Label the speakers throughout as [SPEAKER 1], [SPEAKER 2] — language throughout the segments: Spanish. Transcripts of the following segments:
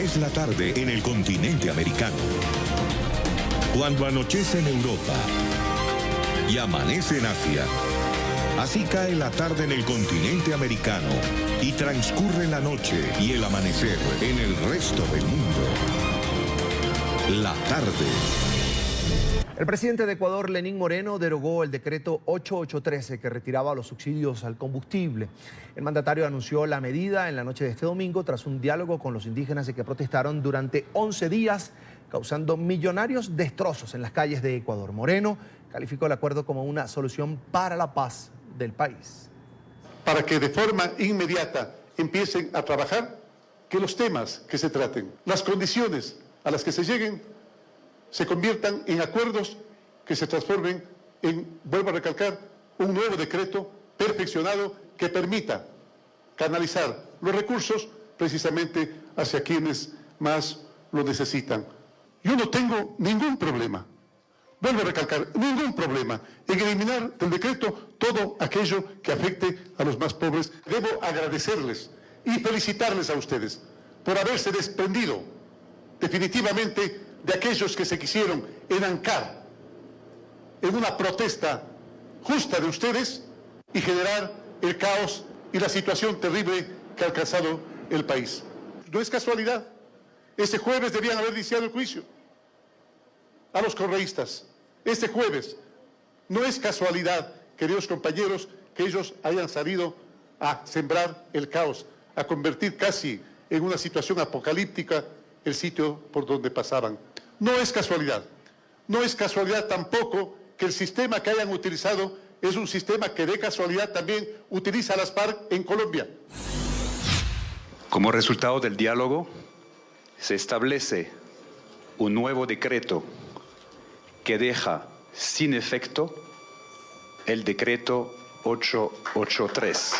[SPEAKER 1] es la tarde en el continente americano. Cuando anochece en Europa y amanece en Asia, así cae la tarde en el continente americano y transcurre la noche y el amanecer en el resto del mundo. La tarde.
[SPEAKER 2] El presidente de Ecuador, Lenín Moreno, derogó el decreto 8813 que retiraba los subsidios al combustible. El mandatario anunció la medida en la noche de este domingo tras un diálogo con los indígenas que protestaron durante 11 días, causando millonarios destrozos en las calles de Ecuador. Moreno calificó el acuerdo como una solución para la paz del país.
[SPEAKER 3] Para que de forma inmediata empiecen a trabajar, que los temas que se traten, las condiciones a las que se lleguen, se conviertan en acuerdos que se transformen en, vuelvo a recalcar, un nuevo decreto perfeccionado que permita canalizar los recursos precisamente hacia quienes más lo necesitan. Yo no tengo ningún problema, vuelvo a recalcar, ningún problema en eliminar del decreto todo aquello que afecte a los más pobres. Debo agradecerles y felicitarles a ustedes por haberse desprendido definitivamente de aquellos que se quisieron enancar en una protesta justa de ustedes y generar el caos y la situación terrible que ha alcanzado el país. No es casualidad. Este jueves debían haber iniciado el juicio a los correístas. Este jueves. No es casualidad, queridos compañeros, que ellos hayan salido a sembrar el caos, a convertir casi en una situación apocalíptica el sitio por donde pasaban. No es casualidad. No es casualidad tampoco que el sistema que hayan utilizado es un sistema que de casualidad también utiliza las FARC en Colombia.
[SPEAKER 4] Como resultado del diálogo, se establece un nuevo decreto que deja sin efecto el decreto 883.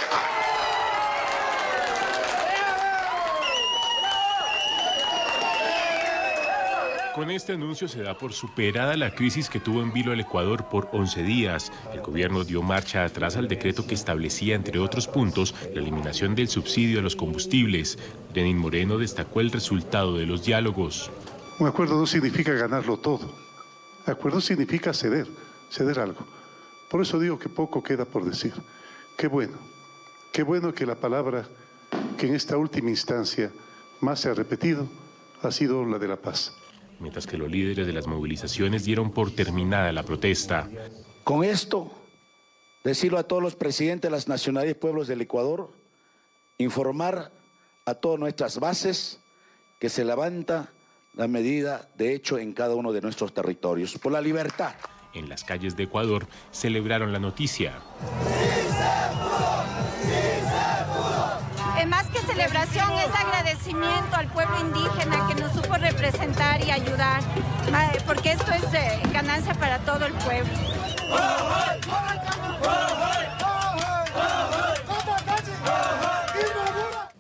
[SPEAKER 5] Con este anuncio se da por superada la crisis que tuvo en vilo el Ecuador por 11 días. El gobierno dio marcha atrás al decreto que establecía, entre otros puntos, la eliminación del subsidio a los combustibles. Lenín Moreno destacó el resultado de los diálogos.
[SPEAKER 3] Un acuerdo no significa ganarlo todo. Acuerdo significa ceder algo. Por eso digo que poco queda por decir. Qué bueno que la palabra que en esta última instancia más se ha repetido ha sido la de la paz.
[SPEAKER 5] Mientras que los líderes de las movilizaciones dieron por terminada la protesta.
[SPEAKER 6] Con esto, decirlo a todos los presidentes de las nacionalidades y pueblos del Ecuador, informar a todas nuestras bases que se levanta la medida de hecho en cada uno de nuestros territorios, por la libertad.
[SPEAKER 5] En las calles de Ecuador celebraron la noticia.
[SPEAKER 7] Más que celebración es agradecimiento al pueblo indígena que nos supo representar y ayudar, porque esto es ganancia para todo el pueblo.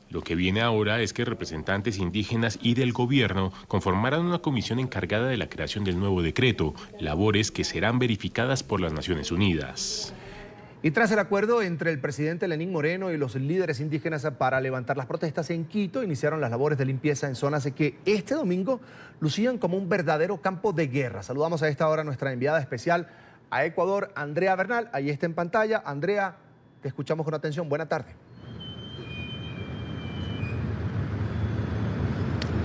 [SPEAKER 5] Lo que viene ahora es que representantes indígenas y del gobierno conformaran una comisión encargada de la creación del nuevo decreto, labores que serán verificadas por las Naciones Unidas.
[SPEAKER 2] Y tras el acuerdo entre el presidente Lenín Moreno y los líderes indígenas para levantar las protestas en Quito, iniciaron las labores de limpieza en zonas que este domingo lucían como un verdadero campo de guerra. Saludamos a esta hora a nuestra enviada especial a Ecuador, Andrea Bernal. Ahí está en pantalla. Andrea, te escuchamos con atención. Buena tarde.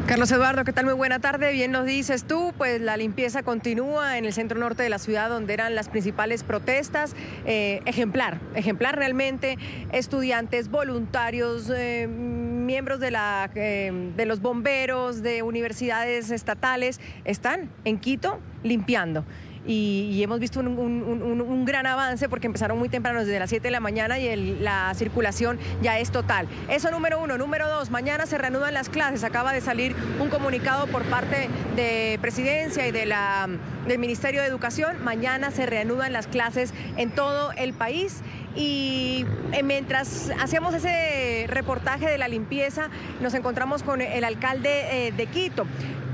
[SPEAKER 8] Carlos Eduardo, ¿qué tal? Muy buena tarde. Bien nos dices tú, pues la limpieza continúa en el centro norte de la ciudad, donde eran las principales protestas. Ejemplar realmente. Estudiantes, voluntarios, miembros de los bomberos, de universidades estatales, están en Quito limpiando. Y hemos visto un gran avance porque empezaron muy temprano, desde las 7 de la mañana, y la circulación ya es total. Eso número uno. Número dos, mañana se reanudan las clases. Acaba de salir un comunicado por parte de Presidencia y del Ministerio de Educación. Mañana se reanudan las clases en todo el país. Y mientras hacíamos ese reportaje de la limpieza nos encontramos con el alcalde de Quito,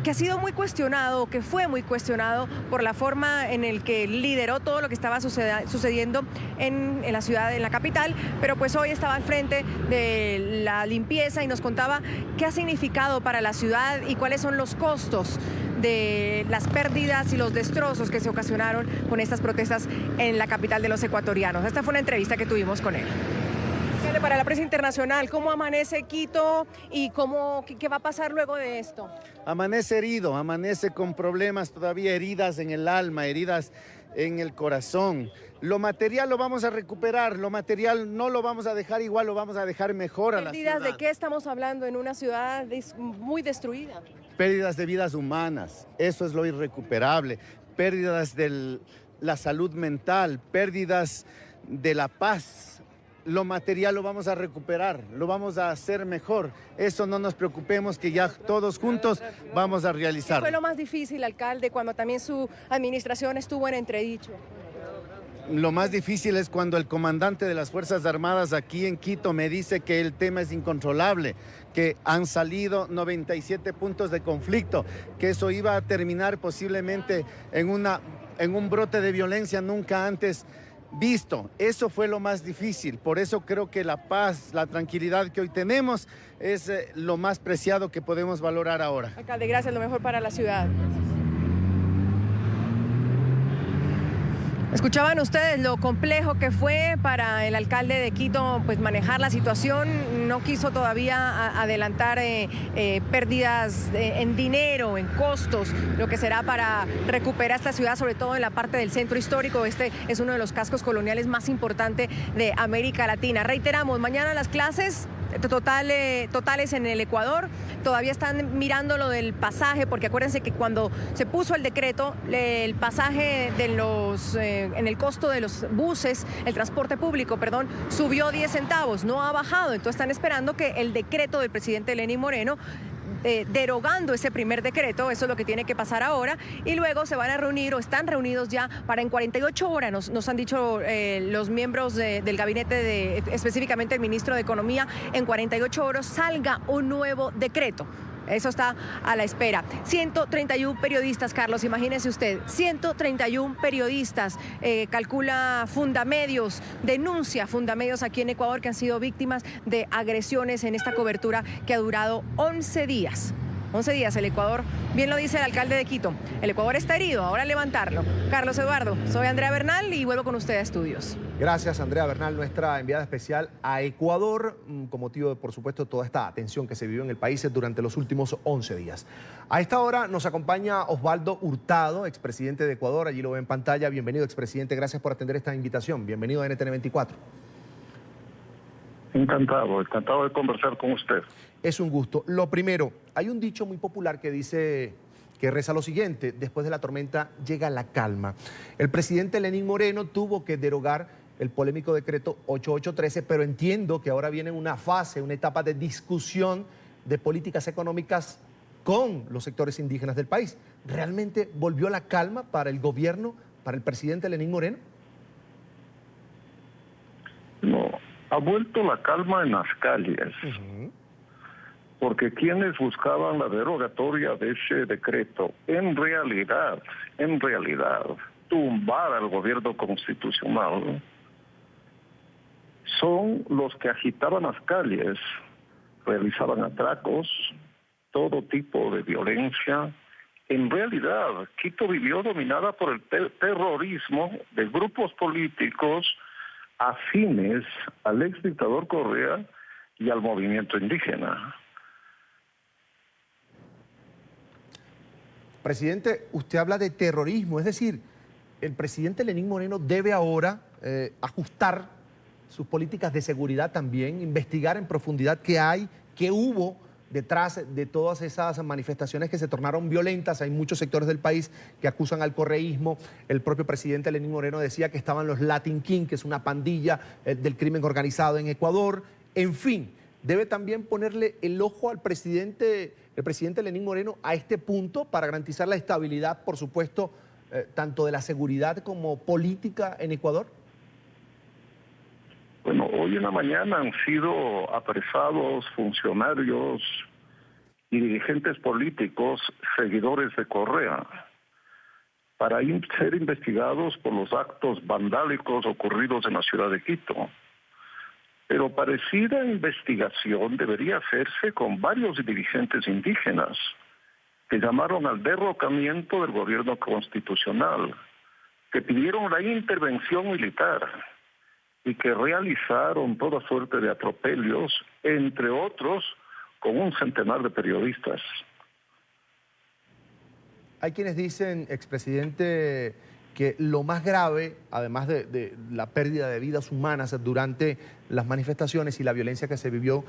[SPEAKER 8] que ha sido muy cuestionado, que fue muy cuestionado por la forma en el que lideró todo lo que estaba sucediendo en la ciudad, en la capital, pero pues hoy estaba al frente de la limpieza y nos contaba qué ha significado para la ciudad y cuáles son los costos de las pérdidas y los destrozos que se ocasionaron con estas protestas en la capital de los ecuatorianos. Esta fue una entrevista que tuvimos con él. Para la prensa internacional, ¿cómo amanece Quito y qué va a pasar luego de esto?
[SPEAKER 9] Amanece herido, amanece con problemas todavía, heridas en el alma, heridas en el corazón. Lo material lo vamos a recuperar, lo material no lo vamos a dejar igual, lo vamos a dejar mejor a la ciudad.
[SPEAKER 8] ¿Pérdidas de qué estamos hablando en una ciudad muy destruida?
[SPEAKER 9] Pérdidas de vidas humanas, eso es lo irrecuperable. Pérdidas de la salud mental, pérdidas de la paz. Lo material lo vamos a recuperar, lo vamos a hacer mejor. Eso no nos preocupemos, que ya todos juntos vamos a realizar.
[SPEAKER 8] ¿Qué fue lo más difícil, alcalde, cuando también su administración estuvo en entredicho?
[SPEAKER 9] Lo más difícil es cuando el comandante de las Fuerzas Armadas aquí en Quito me dice que el tema es incontrolable, que han salido 97 puntos de conflicto, que eso iba a terminar posiblemente en un brote de violencia nunca antes visto. Eso fue lo más difícil. Por eso creo que la paz, la tranquilidad que hoy tenemos es lo más preciado que podemos valorar ahora.
[SPEAKER 8] Alcalde, gracias, lo mejor para la ciudad. Escuchaban ustedes lo complejo que fue para el alcalde de Quito pues manejar la situación. No quiso todavía adelantar pérdidas en dinero, en costos, lo que será para recuperar esta ciudad, sobre todo en la parte del centro histórico. Este es uno de los cascos coloniales más importantes de América Latina. Reiteramos, mañana las clases totales en el Ecuador. Todavía están mirando lo del pasaje, porque acuérdense que cuando se puso el decreto, el pasaje en el costo de los buses, el transporte público, perdón, subió 10 centavos, no ha bajado. Entonces están esperando que el decreto del presidente Lenín Moreno, derogando ese primer decreto, eso es lo que tiene que pasar ahora, y luego se van a reunir o están reunidos ya para en 48 horas, nos han dicho los miembros del gabinete, específicamente el ministro de Economía, en 48 horas salga un nuevo decreto. Eso está a la espera. 131 periodistas, Carlos, imagínese usted, 131 periodistas, calcula Fundamedios, denuncia Fundamedios aquí en Ecuador, que han sido víctimas de agresiones en esta cobertura que ha durado 11 días. 11 días el Ecuador, bien lo dice el alcalde de Quito, el Ecuador está herido, ahora levantarlo. Carlos Eduardo, soy Andrea Bernal y vuelvo con usted a estudios.
[SPEAKER 2] Gracias, Andrea Bernal, nuestra enviada especial a Ecuador, con motivo de, por supuesto, toda esta tensión que se vivió en el país durante los últimos 11 días. A esta hora nos acompaña Osvaldo Hurtado, expresidente de Ecuador, allí lo ve en pantalla. Bienvenido, expresidente, gracias por atender esta invitación. Bienvenido a NTN 24.
[SPEAKER 10] Encantado de conversar con usted.
[SPEAKER 2] Es un gusto. Lo primero, hay un dicho muy popular que dice, que reza lo siguiente: después de la tormenta llega la calma. El presidente Lenín Moreno tuvo que derogar el polémico decreto 8813, pero entiendo que ahora viene una fase, una etapa de discusión de políticas económicas con los sectores indígenas del país. ¿Realmente volvió la calma para el gobierno, para el presidente Lenín Moreno?
[SPEAKER 10] No, ha vuelto la calma en las calles. Porque quienes buscaban la derogatoria de ese decreto, en realidad, tumbar al gobierno constitucional, son los que agitaban las calles, realizaban atracos, todo tipo de violencia. En realidad, Quito vivió dominada por el terrorismo de grupos políticos afines al exdictador Correa y al movimiento indígena.
[SPEAKER 2] Presidente, usted habla de terrorismo, es decir, el presidente Lenín Moreno debe ahora ajustar sus políticas de seguridad también, investigar en profundidad qué hubo detrás de todas esas manifestaciones que se tornaron violentas. Hay muchos sectores del país que acusan al correísmo. El propio presidente Lenín Moreno decía que estaban los Latin King, que es una pandilla del crimen organizado en Ecuador. En fin, debe también ponerle el ojo al presidente Lenín Moreno a este punto para garantizar la estabilidad, por supuesto, tanto de la seguridad como política en Ecuador.
[SPEAKER 10] Bueno, Hoy en la mañana han sido apresados funcionarios y dirigentes políticos seguidores de Correa para ser investigados por los actos vandálicos ocurridos en la ciudad de Quito. Pero parecida investigación debería hacerse con varios dirigentes indígenas que llamaron al derrocamiento del gobierno constitucional, que pidieron la intervención militar y que realizaron toda suerte de atropellos, entre otros, con un centenar de periodistas.
[SPEAKER 2] Hay quienes dicen, expresidente, que lo más grave, además de la pérdida de vidas humanas durante las manifestaciones y la violencia que se vivió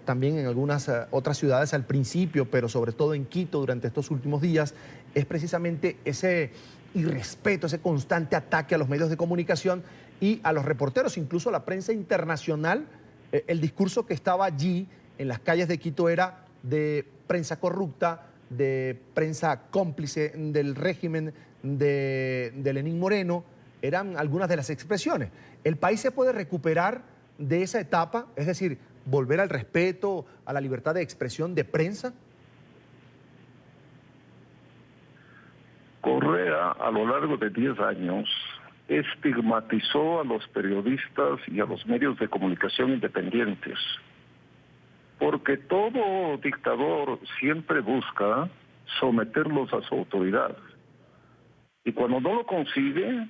[SPEAKER 2] también en algunas otras ciudades al principio, pero sobre todo en Quito durante estos últimos días, es precisamente ese irrespeto, ese constante ataque a los medios de comunicación y a los reporteros, incluso a la prensa internacional. El discurso que estaba allí en las calles de Quito era de prensa corrupta, de prensa cómplice del régimen de Lenín Moreno, eran algunas de las expresiones. ¿El país se puede recuperar de esa etapa? Es decir, volver al respeto, a la libertad de expresión de prensa.
[SPEAKER 10] Correa, a lo largo de 10 años, estigmatizó a los periodistas y a los medios de comunicación independientes, porque todo dictador siempre busca someterlos a su autoridad. Y cuando no lo consigue,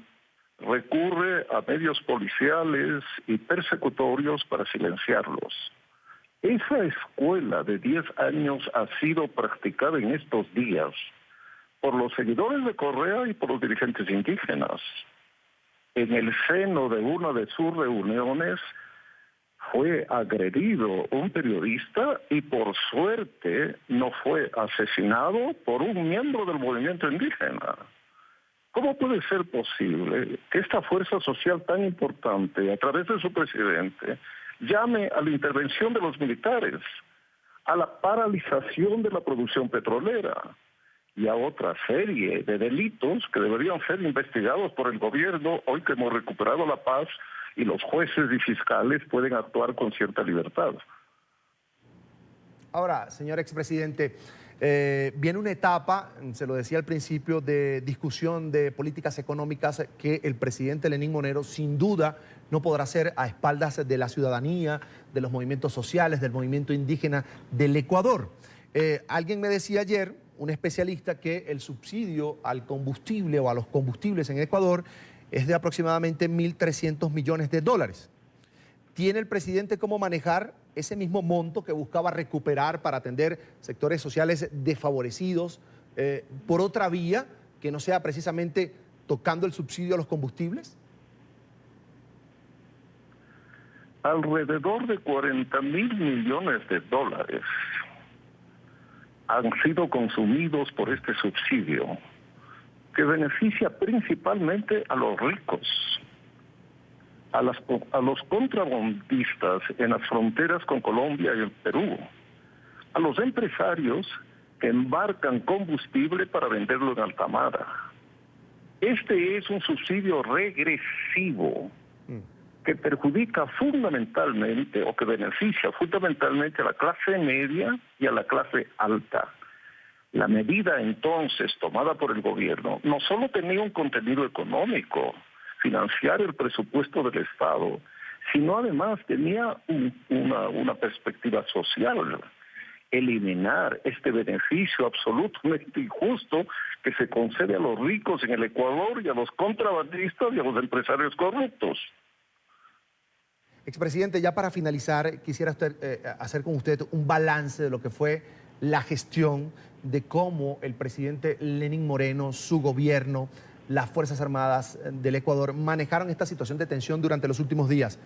[SPEAKER 10] recurre a medios policiales y persecutorios para silenciarlos. Esa escuela de 10 años ha sido practicada en estos días por los seguidores de Correa y por los dirigentes indígenas. En el seno de una de sus reuniones fue agredido un periodista y por suerte no fue asesinado por un miembro del movimiento indígena. ¿Cómo puede ser posible que esta fuerza social tan importante, a través de su presidente, llame a la intervención de los militares, a la paralización de la producción petrolera y a otra serie de delitos que deberían ser investigados por el gobierno hoy que hemos recuperado la paz y los jueces y fiscales pueden actuar con cierta libertad?
[SPEAKER 2] Ahora, señor expresidente, viene una etapa, se lo decía al principio, de discusión de políticas económicas que el presidente Lenín Moreno sin duda no podrá hacer a espaldas de la ciudadanía, de los movimientos sociales, del movimiento indígena del Ecuador. Alguien me decía ayer, un especialista, que el subsidio al combustible o a los combustibles en Ecuador es de aproximadamente 1.300 millones de dólares. ¿Tiene el presidente cómo manejar ese mismo monto que buscaba recuperar para atender sectores sociales desfavorecidos por otra vía que no sea precisamente tocando el subsidio a los combustibles?
[SPEAKER 10] Alrededor de 40.000 millones de dólares han sido consumidos por este subsidio, que beneficia principalmente a los ricos, a los contrabandistas en las fronteras con Colombia y el Perú, a los empresarios que embarcan combustible para venderlo en alta mar. Este es un subsidio regresivo que perjudica fundamentalmente o que beneficia fundamentalmente a la clase media y a la clase alta. La medida entonces tomada por el gobierno no solo tenía un contenido económico, financiar el presupuesto del Estado, sino además tenía una perspectiva social, eliminar este beneficio absolutamente injusto que se concede a los ricos en el Ecuador y a los contrabandistas y a los empresarios corruptos.
[SPEAKER 2] Expresidente, ya para finalizar, quisiera hacer con usted un balance de lo que fue la gestión, de cómo el presidente Lenín Moreno, su gobierno, las Fuerzas Armadas del Ecuador manejaron esta situación de tensión durante los últimos días.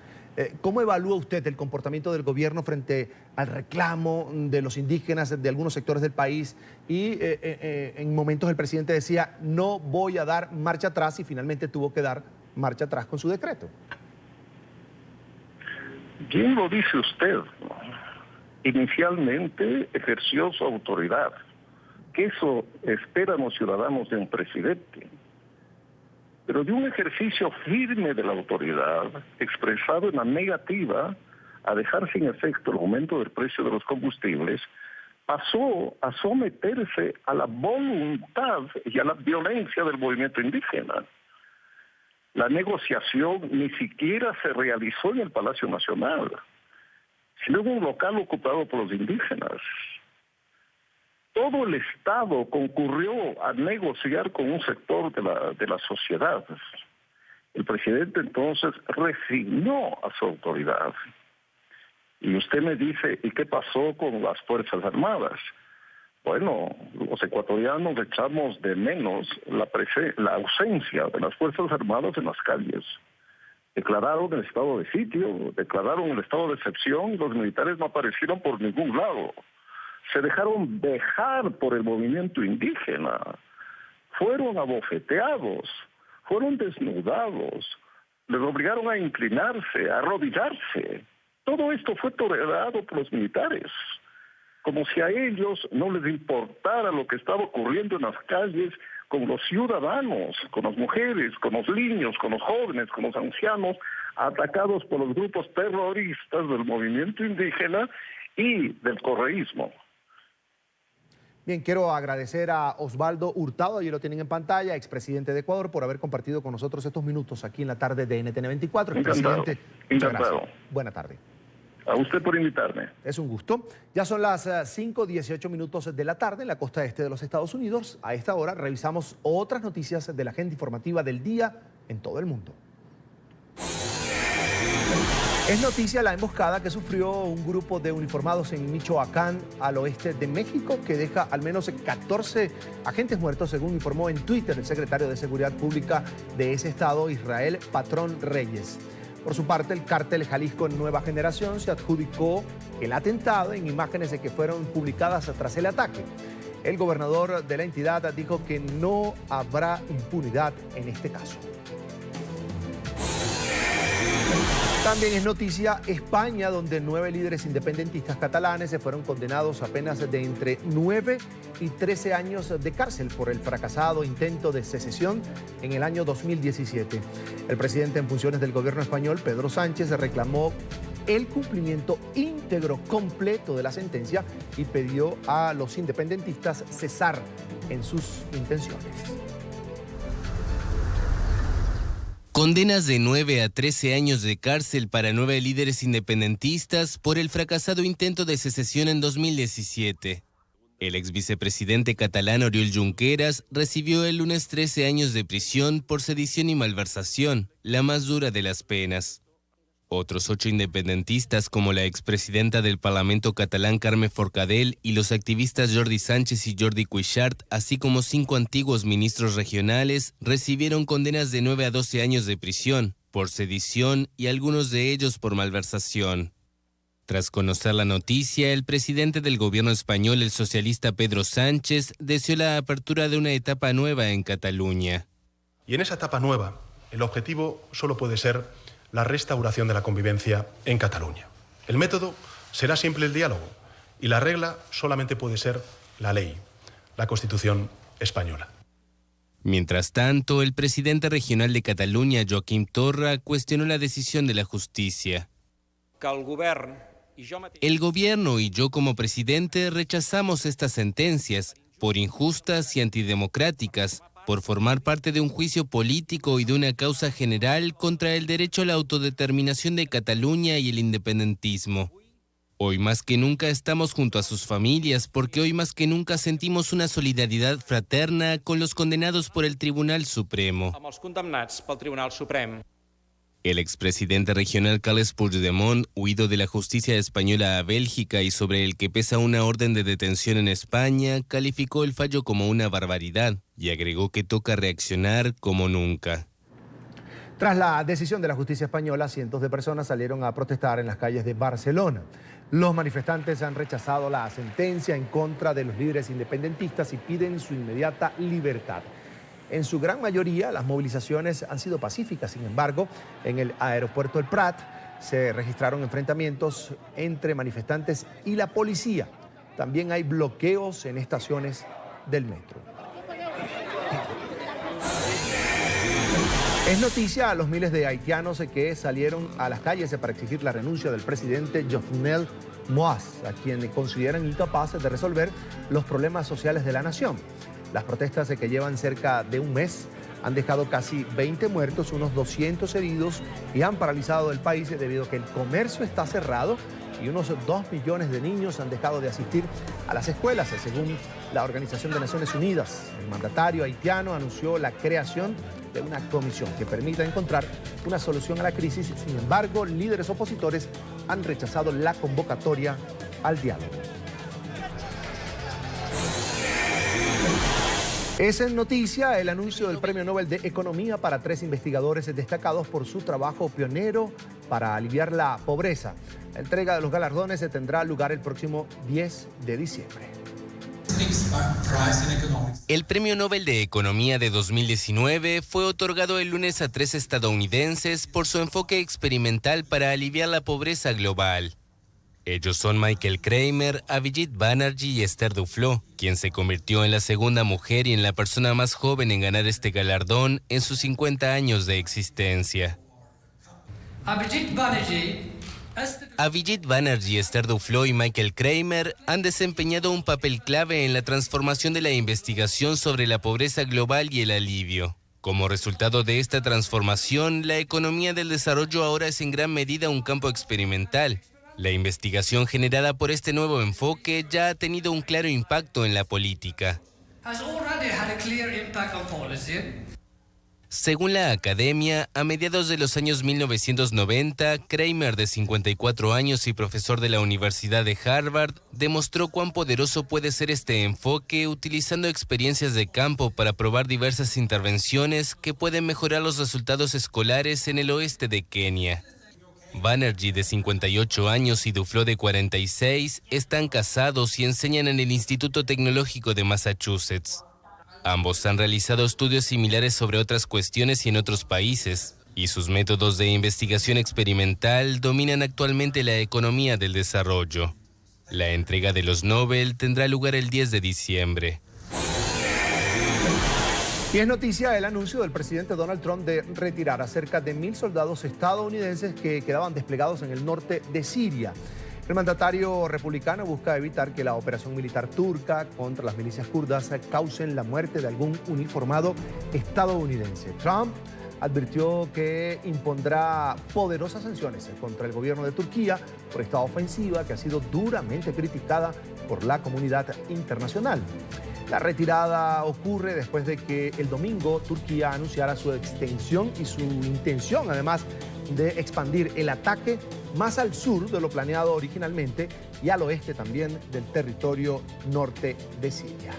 [SPEAKER 2] ¿Cómo evalúa usted el comportamiento del gobierno frente al reclamo de los indígenas de algunos sectores del país? Y en momentos el presidente decía, no voy a dar marcha atrás, y finalmente tuvo que dar marcha atrás con su decreto.
[SPEAKER 10] Bien lo dice usted. Inicialmente ejerció su autoridad, que eso esperan los ciudadanos de un presidente. pero de un ejercicio firme de la autoridad, expresado en la negativa a dejar sin efecto el aumento del precio de los combustibles, pasó a someterse a la voluntad y a la violencia del movimiento indígena. La negociación ni siquiera se realizó en el Palacio Nacional, sino en un local ocupado por los indígenas. Todo el Estado concurrió a negociar con un sector de la sociedad. El presidente entonces resignó a su autoridad. Y usted me dice, ¿y qué pasó con las Fuerzas Armadas? Bueno, los ecuatorianos echamos de menos la ausencia de las Fuerzas Armadas en las calles. Declararon el estado de sitio, declararon el estado de excepción y los militares no aparecieron por ningún lado. Se dejaron dejar por el movimiento indígena. Fueron abofeteados, fueron desnudados, les obligaron a inclinarse, a arrodillarse. Todo esto fue tolerado por los militares, como si a ellos no les importara lo que estaba ocurriendo en las calles con los ciudadanos, con las mujeres, con los niños, con los jóvenes, con los ancianos, atacados por los grupos terroristas del movimiento indígena y del correísmo.
[SPEAKER 2] Bien, quiero agradecer a Osvaldo Hurtado, allí lo tienen en pantalla, expresidente de Ecuador, por haber compartido con nosotros estos minutos aquí en la tarde de NTN 24. Expresidente, muchas gracias. Buena tarde.
[SPEAKER 10] A usted por invitarme.
[SPEAKER 2] Es un gusto. Ya son las 5:18 minutos de la tarde en la costa este de los Estados Unidos. A esta hora revisamos otras noticias de la agenda informativa del día en todo el mundo. Es noticia la emboscada que sufrió un grupo de uniformados en Michoacán, al oeste de México, que deja al menos 14 agentes muertos, según informó en Twitter el secretario de Seguridad Pública de ese estado, Israel Patrón Reyes. Por su parte, el cártel Jalisco Nueva Generación se adjudicó el atentado en imágenes que fueron publicadas tras el ataque. El gobernador de la entidad dijo que no habrá impunidad en este caso. También es noticia España, donde 9 líderes independentistas catalanes se fueron condenados a penas de entre 9 y 13 años de cárcel por el fracasado intento de secesión en el año 2017. El presidente en funciones del gobierno español, Pedro Sánchez, reclamó el cumplimiento íntegro completo de la sentencia y pidió a los independentistas cesar en sus intenciones.
[SPEAKER 11] Condenas de 9 a 13 años de cárcel para 9 líderes independentistas por el fracasado intento de secesión en 2017. El ex vicepresidente catalán Oriol Junqueras recibió el lunes 13 años de prisión por sedición y malversación, la más dura de las penas. Otros 8 independentistas, como la expresidenta del Parlamento catalán Carme Forcadell y los activistas Jordi Sánchez y Jordi Cuixart, así como 5 antiguos ministros regionales, recibieron condenas de 9 a 12 años de prisión por sedición y algunos de ellos por malversación. Tras conocer la noticia, el presidente del gobierno español, el socialista Pedro Sánchez, deseó la apertura de una etapa nueva en Cataluña.
[SPEAKER 12] Y en esa etapa nueva, el objetivo solo puede ser la restauración de la convivencia en Cataluña. El método será siempre el diálogo y la regla solamente puede ser la ley, la Constitución española.
[SPEAKER 11] Mientras tanto, el presidente regional de Cataluña, Joaquim Torra, cuestionó la decisión de la justicia. El gobierno y yo como presidente rechazamos estas sentencias por injustas y antidemocráticas, por formar parte de un juicio político y de una causa general contra el derecho a la autodeterminación de Cataluña y el independentismo. Hoy más que nunca estamos junto a sus familias, porque hoy más que nunca sentimos una solidaridad fraterna con los condenados por el Tribunal Supremo. El expresidente regional Carles Puigdemont, huido de la justicia española a Bélgica y sobre el que pesa una orden de detención en España, calificó el fallo como una barbaridad y agregó que toca reaccionar como nunca.
[SPEAKER 2] Tras la decisión de la justicia española, cientos de personas salieron a protestar en las calles de Barcelona. Los manifestantes han rechazado la sentencia en contra de los líderes independentistas y piden su inmediata libertad. En su gran mayoría, las movilizaciones han sido pacíficas. Sin embargo, en el aeropuerto El Prat se registraron enfrentamientos entre manifestantes y la policía. También hay bloqueos en estaciones del metro. Es noticia a los miles de haitianos que salieron a las calles para exigir la renuncia del presidente Jovenel Moïse, a quien consideran incapaces de resolver los problemas sociales de la nación. Las protestas que llevan cerca de un mes han dejado casi 20 muertos, unos 200 heridos y han paralizado el país debido a que el comercio está cerrado y unos 2 millones de niños han dejado de asistir a las escuelas, según la Organización de Naciones Unidas. El mandatario haitiano anunció la creación de una comisión que permita encontrar una solución a la crisis. Sin embargo, líderes opositores han rechazado la convocatoria al diálogo. Es en noticia el anuncio del Premio Nobel de Economía para 3 investigadores destacados por su trabajo pionero para aliviar la pobreza. La entrega de los galardones tendrá lugar el próximo 10 de diciembre.
[SPEAKER 11] El Premio Nobel de Economía de 2019 fue otorgado el lunes a 3 estadounidenses por su enfoque experimental para aliviar la pobreza global. Ellos son Michael Kramer, Abhijit Banerjee y Esther Duflo, quien se convirtió en la segunda mujer y en la persona más joven en ganar este galardón en sus 50 años de existencia. Abhijit Banerjee, Esther Duflo y Michael Kramer han desempeñado un papel clave en la transformación de la investigación sobre la pobreza global y el alivio. Como resultado de esta transformación, la economía del desarrollo ahora es en gran medida un campo experimental. La investigación generada por este nuevo enfoque ya ha tenido un claro impacto en la política. Según la academia, a mediados de los años 1990, Kramer, de 54 años y profesor de la Universidad de Harvard, demostró cuán poderoso puede ser este enfoque utilizando experiencias de campo para probar diversas intervenciones que pueden mejorar los resultados escolares en el oeste de Kenia. Banerjee, de 58 años, y Duflo, de 46, están casados y enseñan en el Instituto Tecnológico de Massachusetts. Ambos han realizado estudios similares sobre otras cuestiones y en otros países, y sus métodos de investigación experimental dominan actualmente la economía del desarrollo. La entrega de los Nobel tendrá lugar el 10 de diciembre.
[SPEAKER 2] Y es noticia el anuncio del presidente Donald Trump de retirar a cerca de 1.000 soldados estadounidenses que quedaban desplegados en el norte de Siria. El mandatario republicano busca evitar que la operación militar turca contra las milicias kurdas causen la muerte de algún uniformado estadounidense. Trump advirtió que impondrá poderosas sanciones contra el gobierno de Turquía por esta ofensiva que ha sido duramente criticada por la comunidad internacional. La retirada ocurre después de que el domingo Turquía anunciara su extensión y su intención, además, de expandir el ataque más al sur de lo planeado originalmente y al oeste también del territorio norte de Siria.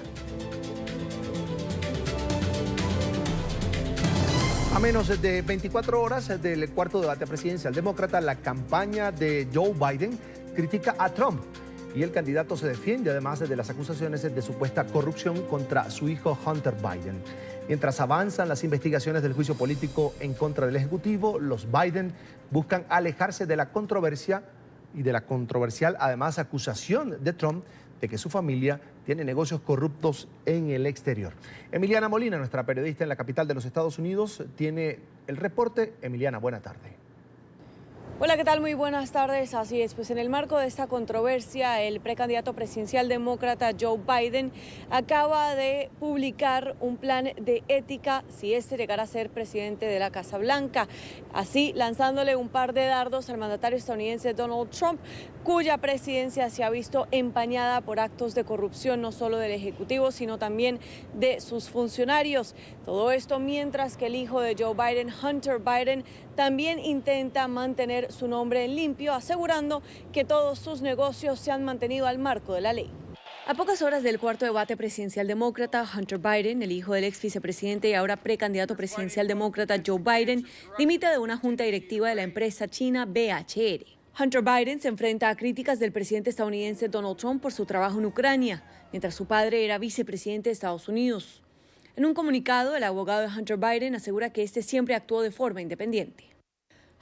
[SPEAKER 2] A menos de 24 horas del cuarto debate presidencial demócrata, la campaña de Joe Biden critica a Trump y el candidato se defiende además de las acusaciones de supuesta corrupción contra su hijo Hunter Biden. Mientras avanzan las investigaciones del juicio político en contra del Ejecutivo, los Biden buscan alejarse de la controversia y de la controversial, además, acusación de Trump de que su familia tiene negocios corruptos en el exterior. Emiliana Molina, nuestra periodista en la capital de los Estados Unidos, tiene el reporte. Emiliana, buena tarde.
[SPEAKER 13] Hola, ¿qué tal? Muy buenas tardes. Así es, pues en el marco de esta controversia, el precandidato presidencial demócrata Joe Biden acaba de publicar un plan de ética si este llegara a ser presidente de la Casa Blanca, así lanzándole un par de dardos al mandatario estadounidense Donald Trump, cuya presidencia se ha visto empañada por actos de corrupción no solo del Ejecutivo, sino también de sus funcionarios. Todo esto mientras que el hijo de Joe Biden, Hunter Biden, también intenta mantener su nombre en limpio, asegurando que todos sus negocios se han mantenido al marco de la ley. A pocas horas del cuarto debate presidencial demócrata, Hunter Biden, el hijo del ex vicepresidente y ahora precandidato presidencial demócrata Joe Biden, dimite de una junta directiva de la empresa china BHR. Hunter Biden se enfrenta a críticas del presidente estadounidense Donald Trump por su trabajo en Ucrania, mientras su padre era vicepresidente de Estados Unidos. En un comunicado, el abogado de Hunter Biden asegura que este siempre actuó de forma independiente.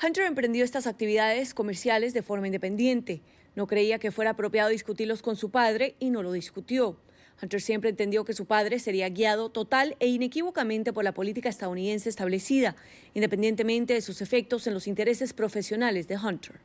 [SPEAKER 13] Hunter emprendió estas actividades comerciales de forma independiente. No creía que fuera apropiado discutirlos con su padre y no lo discutió. Hunter siempre entendió que su padre sería guiado total e inequívocamente por la política estadounidense establecida, independientemente de sus efectos en los intereses profesionales de Hunter.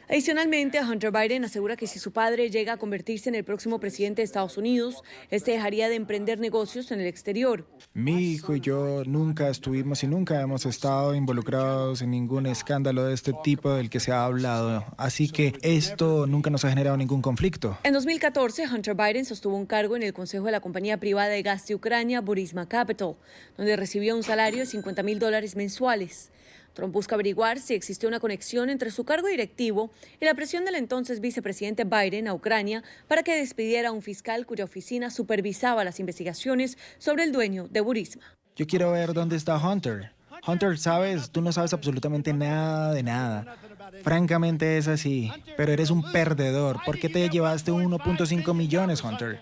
[SPEAKER 13] Adicionalmente, Hunter Biden asegura que si su padre llega a convertirse en el próximo presidente de Estados Unidos, este dejaría de emprender negocios en el exterior.
[SPEAKER 14] Mi hijo y yo nunca estuvimos y nunca hemos estado involucrados en ningún escándalo de este tipo del que se ha hablado, así que esto nunca nos ha generado ningún conflicto.
[SPEAKER 13] En 2014, Hunter Biden sostuvo un cargo en el consejo de la compañía privada de gas de Ucrania, Burisma Capital, donde recibió un salario de $50,000 mensuales. Trump busca averiguar si existió una conexión entre su cargo directivo y la presión del entonces vicepresidente Biden a Ucrania para que despidiera a un fiscal cuya oficina supervisaba las investigaciones sobre el dueño de Burisma.
[SPEAKER 14] Yo quiero ver dónde está Hunter. Hunter, sabes, tú no sabes absolutamente nada de nada. Francamente es así, pero eres un perdedor. ¿Por qué te llevaste 1.5 millones, Hunter?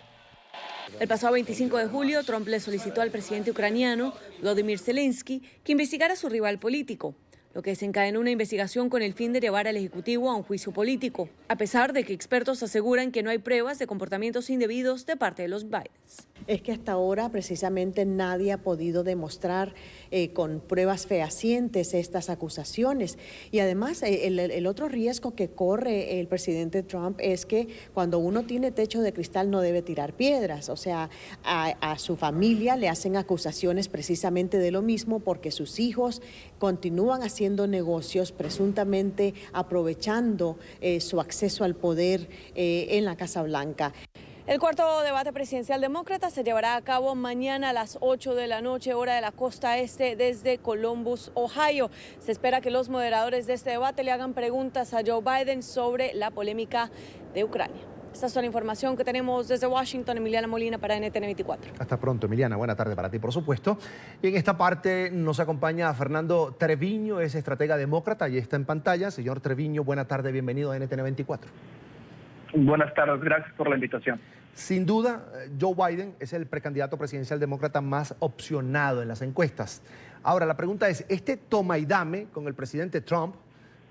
[SPEAKER 13] El pasado 25 de julio, Trump le solicitó al presidente ucraniano, Volodymyr Zelensky, que investigara a su rival político, lo que desencadenó una investigación con el fin de llevar al Ejecutivo a un juicio político, a pesar de que expertos aseguran que no hay pruebas de comportamientos indebidos de parte de los Bidens.
[SPEAKER 15] Es que hasta ahora precisamente nadie ha podido demostrar con pruebas fehacientes estas acusaciones. Y además el otro riesgo que corre el presidente Trump es que cuando uno tiene techo de cristal no debe tirar piedras. O sea, a su familia le hacen acusaciones precisamente de lo mismo porque sus hijos continúan haciendo negocios presuntamente aprovechando su acceso al poder en la Casa Blanca.
[SPEAKER 13] El cuarto debate presidencial demócrata se llevará a cabo mañana a las 8 de la noche, hora de la costa este, desde Columbus, Ohio. Se espera que los moderadores de este debate le hagan preguntas a Joe Biden sobre la polémica de Ucrania. Esta es toda la información que tenemos desde Washington. Emiliana Molina para NTN 24.
[SPEAKER 2] Hasta pronto, Emiliana. Buena tarde para ti, por supuesto. Y en esta parte nos acompaña Fernando Treviño, es estratega demócrata y está en pantalla. Señor Treviño, buena tarde, bienvenido a NTN 24.
[SPEAKER 16] Buenas tardes, gracias por la invitación.
[SPEAKER 2] Sin duda, Joe Biden es el precandidato presidencial demócrata más opcionado en las encuestas. Ahora, la pregunta es, ¿este toma y dame con el presidente Trump,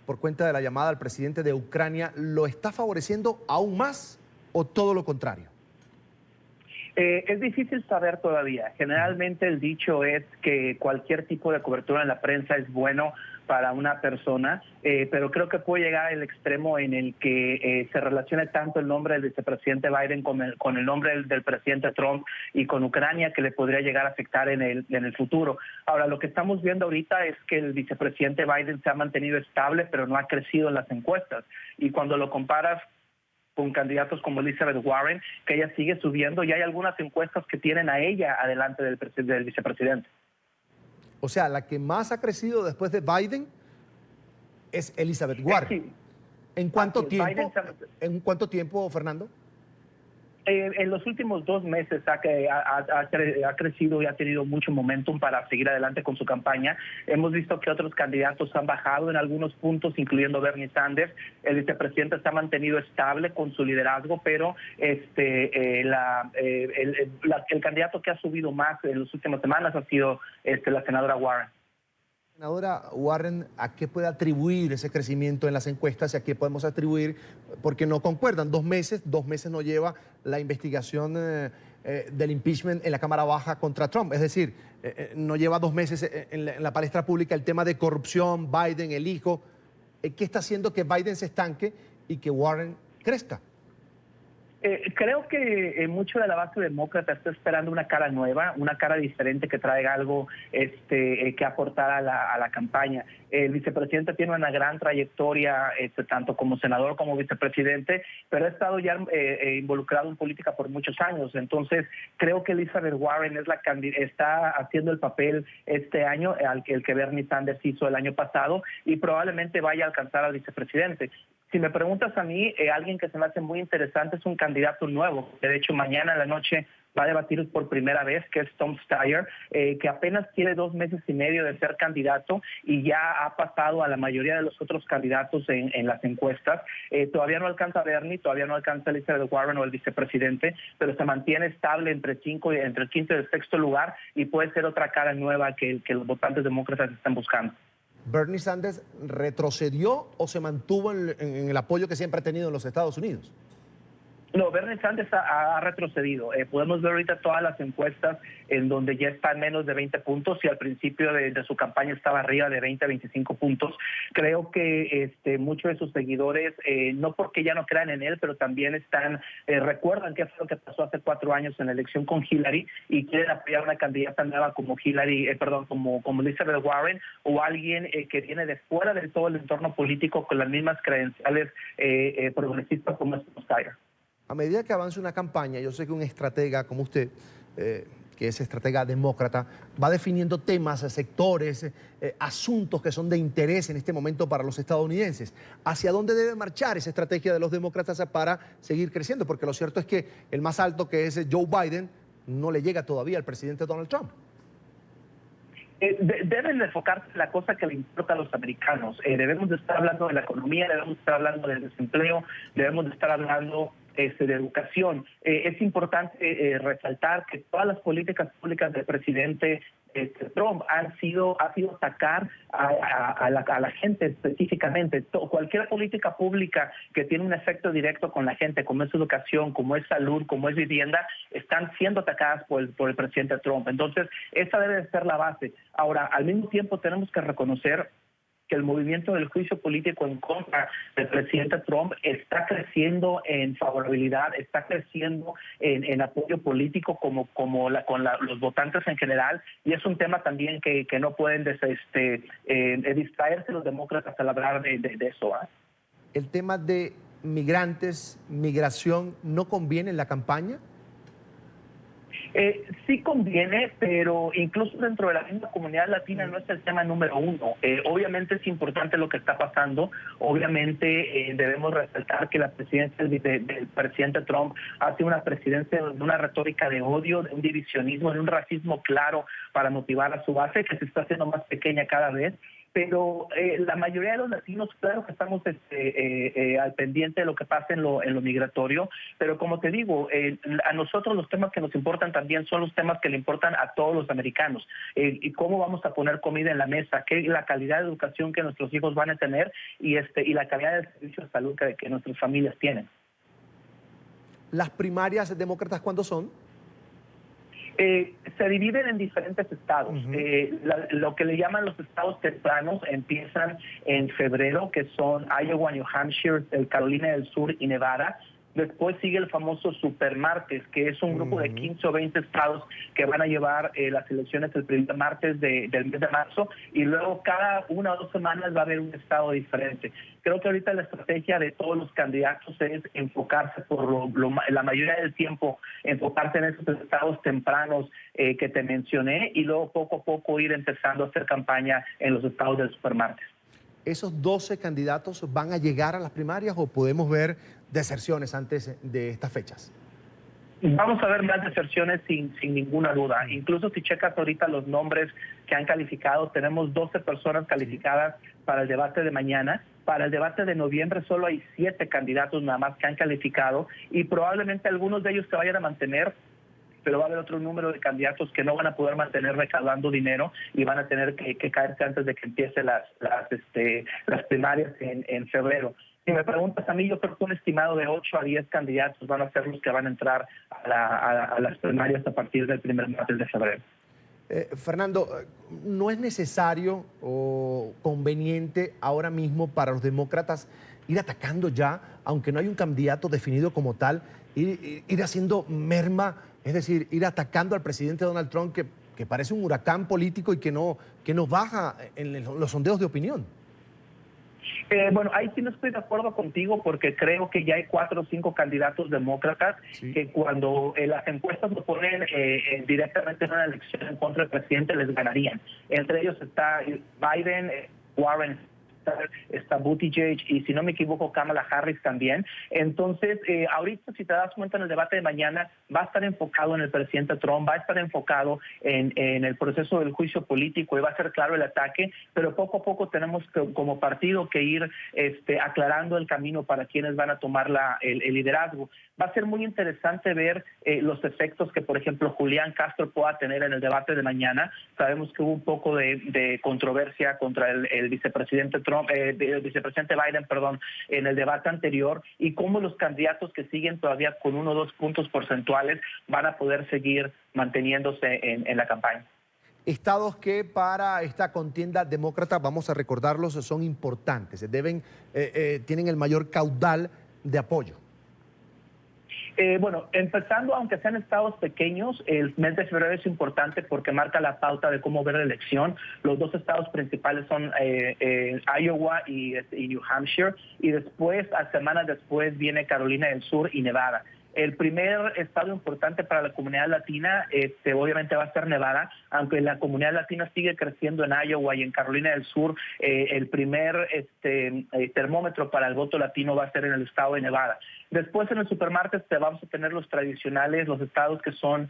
[SPEAKER 2] por cuenta de la llamada al presidente de Ucrania, lo está favoreciendo aún más o todo lo contrario?
[SPEAKER 16] Es difícil saber todavía. Generalmente el dicho es que cualquier tipo de cobertura en la prensa es bueno para una persona, pero creo que puede llegar al extremo en el que se relacione tanto el nombre del vicepresidente Biden con el nombre del presidente Trump y con Ucrania, que le podría llegar a afectar en el futuro. Ahora, lo que estamos viendo ahorita es que el vicepresidente Biden se ha mantenido estable, pero no ha crecido en las encuestas. Y cuando lo comparas con candidatos como Elizabeth Warren, que ella sigue subiendo, y hay algunas encuestas que tienen a ella adelante del vicepresidente.
[SPEAKER 2] O sea, la que más ha crecido después de Biden es Elizabeth Warren.
[SPEAKER 16] Sí.
[SPEAKER 2] ¿En cuánto tiempo, Fernando?
[SPEAKER 16] En los últimos 2 meses ha crecido y ha tenido mucho momentum para seguir adelante con su campaña. Hemos visto que otros candidatos han bajado en algunos puntos, incluyendo Bernie Sanders. El vicepresidente se ha mantenido estable con su liderazgo, pero el candidato que ha subido más en las últimas semanas ha sido la senadora Warren.
[SPEAKER 2] Senadora Warren, ¿a qué puede atribuir ese crecimiento en las encuestas y a qué podemos atribuir? Porque no concuerdan, 2 meses no lleva la investigación del impeachment en la Cámara Baja contra Trump. Es decir, no lleva 2 meses en la palestra pública el tema de corrupción, Biden, el hijo. ¿Qué está haciendo que Biden se estanque y que Warren crezca?
[SPEAKER 16] Creo que mucho de la base demócrata está esperando una cara nueva, una cara diferente que traiga algo que aportar a la campaña. El vicepresidente tiene una gran trayectoria, tanto como senador como vicepresidente, pero ha estado ya involucrado en política por muchos años. Entonces, creo que Elizabeth Warren está haciendo el papel este año, el que Bernie Sanders hizo el año pasado, y probablemente vaya a alcanzar al vicepresidente. Si me preguntas a mí, alguien que se me hace muy interesante es un candidato nuevo, que de hecho mañana en la noche va a debatir por primera vez, que es Tom Steyer, que apenas tiene 2 meses y medio de ser candidato y ya ha pasado a la mayoría de los otros candidatos en las encuestas. Todavía no alcanza a Bernie, todavía no alcanza a Elizabeth Warren o el vicepresidente, pero se mantiene estable entre el quinto y el sexto lugar y puede ser otra cara nueva que los votantes demócratas están buscando.
[SPEAKER 2] ¿Bernie Sanders retrocedió o se mantuvo en el apoyo que siempre ha tenido en los Estados Unidos?
[SPEAKER 16] No, Bernie Sanders ha retrocedido. Podemos ver ahorita todas las encuestas en donde ya está en menos de 20 puntos y al principio de su campaña estaba arriba de 20 a 25 puntos. Creo que muchos de sus seguidores, no porque ya no crean en él, pero también recuerdan qué fue lo que pasó hace 4 años en la elección con Hillary y quieren apoyar una candidata nueva como como Elizabeth Warren o alguien que viene de fuera de todo el entorno político con las mismas credenciales progresistas como es Steyer.
[SPEAKER 2] A medida que avance una campaña, yo sé que un estratega como usted, que es estratega demócrata, va definiendo temas, sectores, asuntos que son de interés en este momento para los estadounidenses. ¿Hacia dónde debe marchar esa estrategia de los demócratas para seguir creciendo? Porque lo cierto es que el más alto, que es Joe Biden, no le llega todavía al presidente Donald Trump.
[SPEAKER 16] Deben enfocarse en la cosa que le importa a los americanos. Debemos de estar hablando de la economía, debemos de estar hablando del desempleo, debemos de estar hablando de educación. Es importante resaltar que todas las políticas públicas del presidente Trump ha sido atacar a la gente específicamente. Cualquier política pública que tiene un efecto directo con la gente, como es educación, como es salud, como es vivienda, están siendo atacadas por el presidente Trump. Entonces, esa debe de ser la base. Ahora, al mismo tiempo tenemos que reconocer que el movimiento del juicio político en contra del presidente Trump está creciendo en favorabilidad, está creciendo en apoyo político con los votantes en general, y es un tema también que no pueden distraerse los demócratas al hablar de eso.
[SPEAKER 2] ¿El tema de migrantes, migración, no conviene en la campaña?
[SPEAKER 16] Sí conviene, pero incluso dentro de la misma comunidad latina no es el tema número uno. Obviamente es importante lo que está pasando. Obviamente debemos resaltar que la presidencia del presidente Trump ha sido una presidencia de una retórica de odio, de un divisionismo, de un racismo claro para motivar a su base, que se está haciendo más pequeña cada vez. Pero la mayoría de los latinos, claro que estamos al pendiente de lo que pasa en lo migratorio, pero como te digo, a nosotros los temas que nos importan también son los temas que le importan a todos los americanos. Y cómo vamos a poner comida en la mesa, qué la calidad de educación que nuestros hijos van a tener y la calidad del servicio de salud que nuestras familias tienen.
[SPEAKER 2] ¿Las primarias demócratas cuándo son?
[SPEAKER 16] Se dividen en diferentes estados. Lo que le llaman los estados tempranos empiezan en febrero, que son Iowa, New Hampshire, Carolina del Sur y Nevada. Después sigue el famoso supermartes, que es un grupo de 15 o 20 estados que van a llevar las elecciones el primer martes del mes de marzo, y luego cada 1 o 2 semanas va a haber un estado diferente. Creo que ahorita la estrategia de todos los candidatos es enfocarse la mayoría del tiempo, enfocarse en esos estados tempranos que te mencioné, y luego poco a poco ir empezando a hacer campaña en los estados del supermartes.
[SPEAKER 2] ¿Esos 12 candidatos van a llegar a las primarias o podemos ver deserciones antes de estas fechas?
[SPEAKER 16] Vamos a ver más deserciones sin ninguna duda. Incluso si checas ahorita los nombres que han calificado, tenemos 12 personas calificadas para el debate de mañana. Para el debate de noviembre solo hay 7 candidatos nada más que han calificado, y probablemente algunos de ellos se vayan a mantener, pero va a haber otro número de candidatos que no van a poder mantener recaudando dinero y van a tener que caerse antes de que empiecen las primarias en febrero. Si me preguntas a mí, yo creo que un estimado de 8 a 10 candidatos van a ser los que van a entrar a las primarias a partir del primer martes de febrero.
[SPEAKER 2] Fernando, ¿no es necesario o conveniente ahora mismo para los demócratas ir atacando ya, aunque no hay un candidato definido como tal, ir haciendo merma, es decir, ir atacando al presidente Donald Trump, que parece un huracán político y que no baja en los sondeos de opinión?
[SPEAKER 16] Bueno, ahí sí no estoy de acuerdo contigo, porque creo que ya hay 4 o 5 candidatos demócratas que cuando las encuestas lo ponen directamente en una elección en contra del presidente les ganarían. Entre ellos está Biden, Warren, está Buttigieg y, si no me equivoco, Kamala Harris también. Entonces, ahorita, si te das cuenta, en el debate de mañana va a estar enfocado en el presidente Trump, va a estar enfocado en el proceso del juicio político, y va a ser claro el ataque, pero poco a poco tenemos como partido que ir aclarando el camino para quienes van a tomar el liderazgo. Va a ser muy interesante ver los efectos que, por ejemplo, Julián Castro pueda tener en el debate de mañana. Sabemos que hubo un poco de controversia contra el vicepresidente Trump vicepresidente Biden, en el debate anterior, y cómo los candidatos que siguen todavía con 1 o 2 puntos porcentuales van a poder seguir manteniéndose en la campaña.
[SPEAKER 2] Estados que para esta contienda demócrata, vamos a recordarlos, son importantes, tienen el mayor caudal de apoyo.
[SPEAKER 16] Bueno, empezando, aunque sean estados pequeños, el mes de febrero es importante porque marca la pauta de cómo ver la elección. Los 2 estados principales son Iowa y New Hampshire, y después, a semanas después, viene Carolina del Sur y Nevada. El primer estado importante para la comunidad latina obviamente va a ser Nevada, aunque la comunidad latina sigue creciendo en Iowa y en Carolina del Sur. El primer termómetro para el voto latino va a ser en el estado de Nevada. Después, en el supermartes vamos a tener los tradicionales, los estados que son,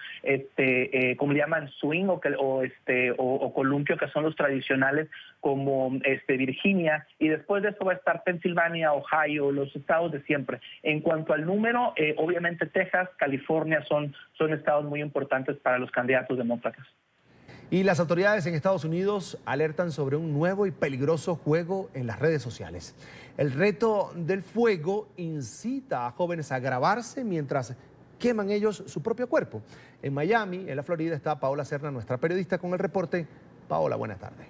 [SPEAKER 16] como le llaman, swing o columpio, que son los tradicionales, como Virginia, y después de eso va a estar Pensilvania, Ohio, los estados de siempre. En cuanto al número, obviamente Texas, California son estados muy importantes para los candidatos demócratas.
[SPEAKER 2] Y las autoridades en Estados Unidos alertan sobre un nuevo y peligroso juego en las redes sociales. El reto del fuego incita a jóvenes a grabarse mientras queman ellos su propio cuerpo. En Miami, en la Florida, está Paola Serna, nuestra periodista, con el reporte. Paola, buenas tardes.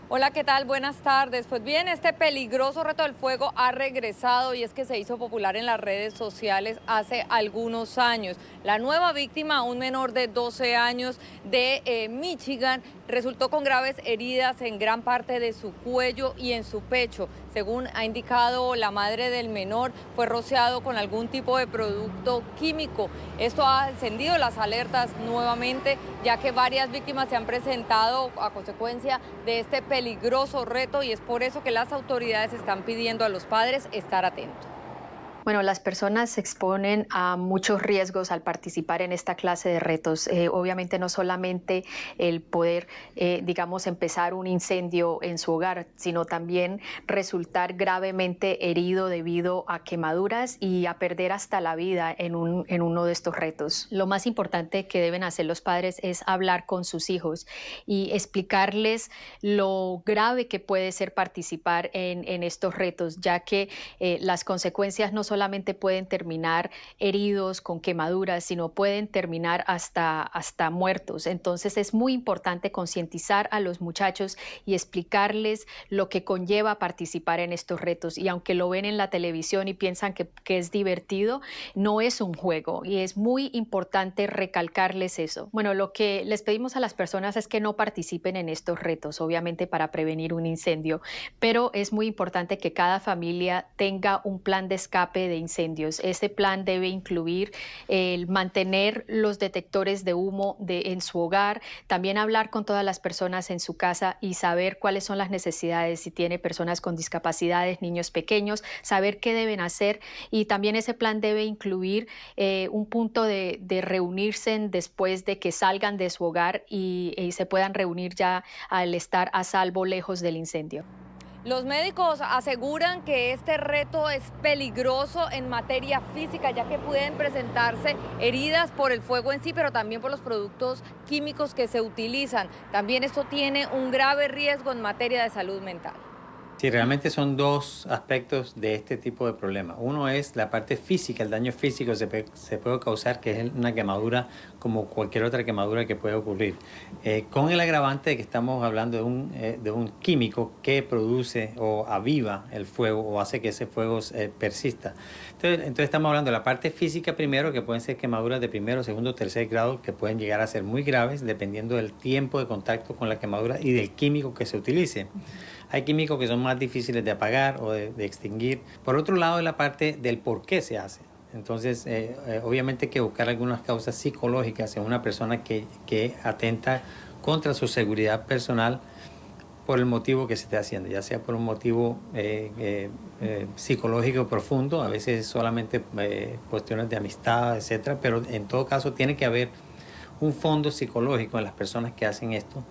[SPEAKER 17] Hola, ¿qué tal? Buenas tardes. Pues bien, este peligroso reto del fuego ha regresado, y es que se hizo popular en las redes sociales hace algunos años. La nueva víctima, un menor de 12 años de Michigan, resultó con graves heridas en gran parte de su cuello y en su pecho. Según ha indicado la madre del menor, fue rociado con algún tipo de producto químico. Esto ha encendido las alertas nuevamente, ya que varias víctimas se han presentado a consecuencia de este peligroso reto, y es por eso que las autoridades están pidiendo a los padres estar atentos.
[SPEAKER 18] Bueno, las personas se exponen a muchos riesgos al participar en esta clase de retos. Obviamente no solamente el poder, digamos, empezar un incendio en su hogar, sino también resultar gravemente herido debido a quemaduras y a perder hasta la vida en uno de estos retos. Lo más importante que deben hacer los padres es hablar con sus hijos y explicarles lo grave que puede ser participar en estos retos, ya que las consecuencias no solamente pueden terminar heridos con quemaduras, sino pueden terminar hasta muertos. Entonces es muy importante concientizar a los muchachos y explicarles lo que conlleva participar en estos retos. Y aunque lo ven en la televisión y piensan que es divertido, no es un juego, y es muy importante recalcarles eso. Bueno, lo que les pedimos a las personas es que no participen en estos retos, obviamente para prevenir un incendio, pero es muy importante que cada familia tenga un plan de escape de incendios. Este plan debe incluir el mantener los detectores de humo en su hogar, también hablar con todas las personas en su casa y saber cuáles son las necesidades, si tiene personas con discapacidades, niños pequeños, saber qué deben hacer, y también ese plan debe incluir un punto de reunirse después de que salgan de su hogar y se puedan reunir ya al estar a salvo lejos del incendio.
[SPEAKER 17] Los médicos aseguran que este reto es peligroso en materia física, ya que pueden presentarse heridas por el fuego en sí, pero también por los productos químicos que se utilizan. También esto tiene un grave riesgo en materia de salud mental.
[SPEAKER 19] Sí, realmente son 2 aspectos de este tipo de problema. Uno es la parte física, el daño físico se puede causar, que es una quemadura como cualquier otra quemadura que puede ocurrir. Con el agravante de que estamos hablando de un químico que produce o aviva el fuego o hace que ese fuego persista. Entonces estamos hablando de la parte física primero, que pueden ser quemaduras de primero, segundo, tercer grado, que pueden llegar a ser muy graves dependiendo del tiempo de contacto con la quemadura y del químico que se utilice. Hay químicos que son más difíciles de apagar o de extinguir. Por otro lado, es la parte del por qué se hace. Entonces, obviamente hay que buscar algunas causas psicológicas en una persona que atenta contra su seguridad personal por el motivo que se esté haciendo, ya sea por un motivo psicológico profundo, a veces solamente cuestiones de amistad, etcétera, pero en todo caso tiene que haber un fondo psicológico en las personas que hacen esto,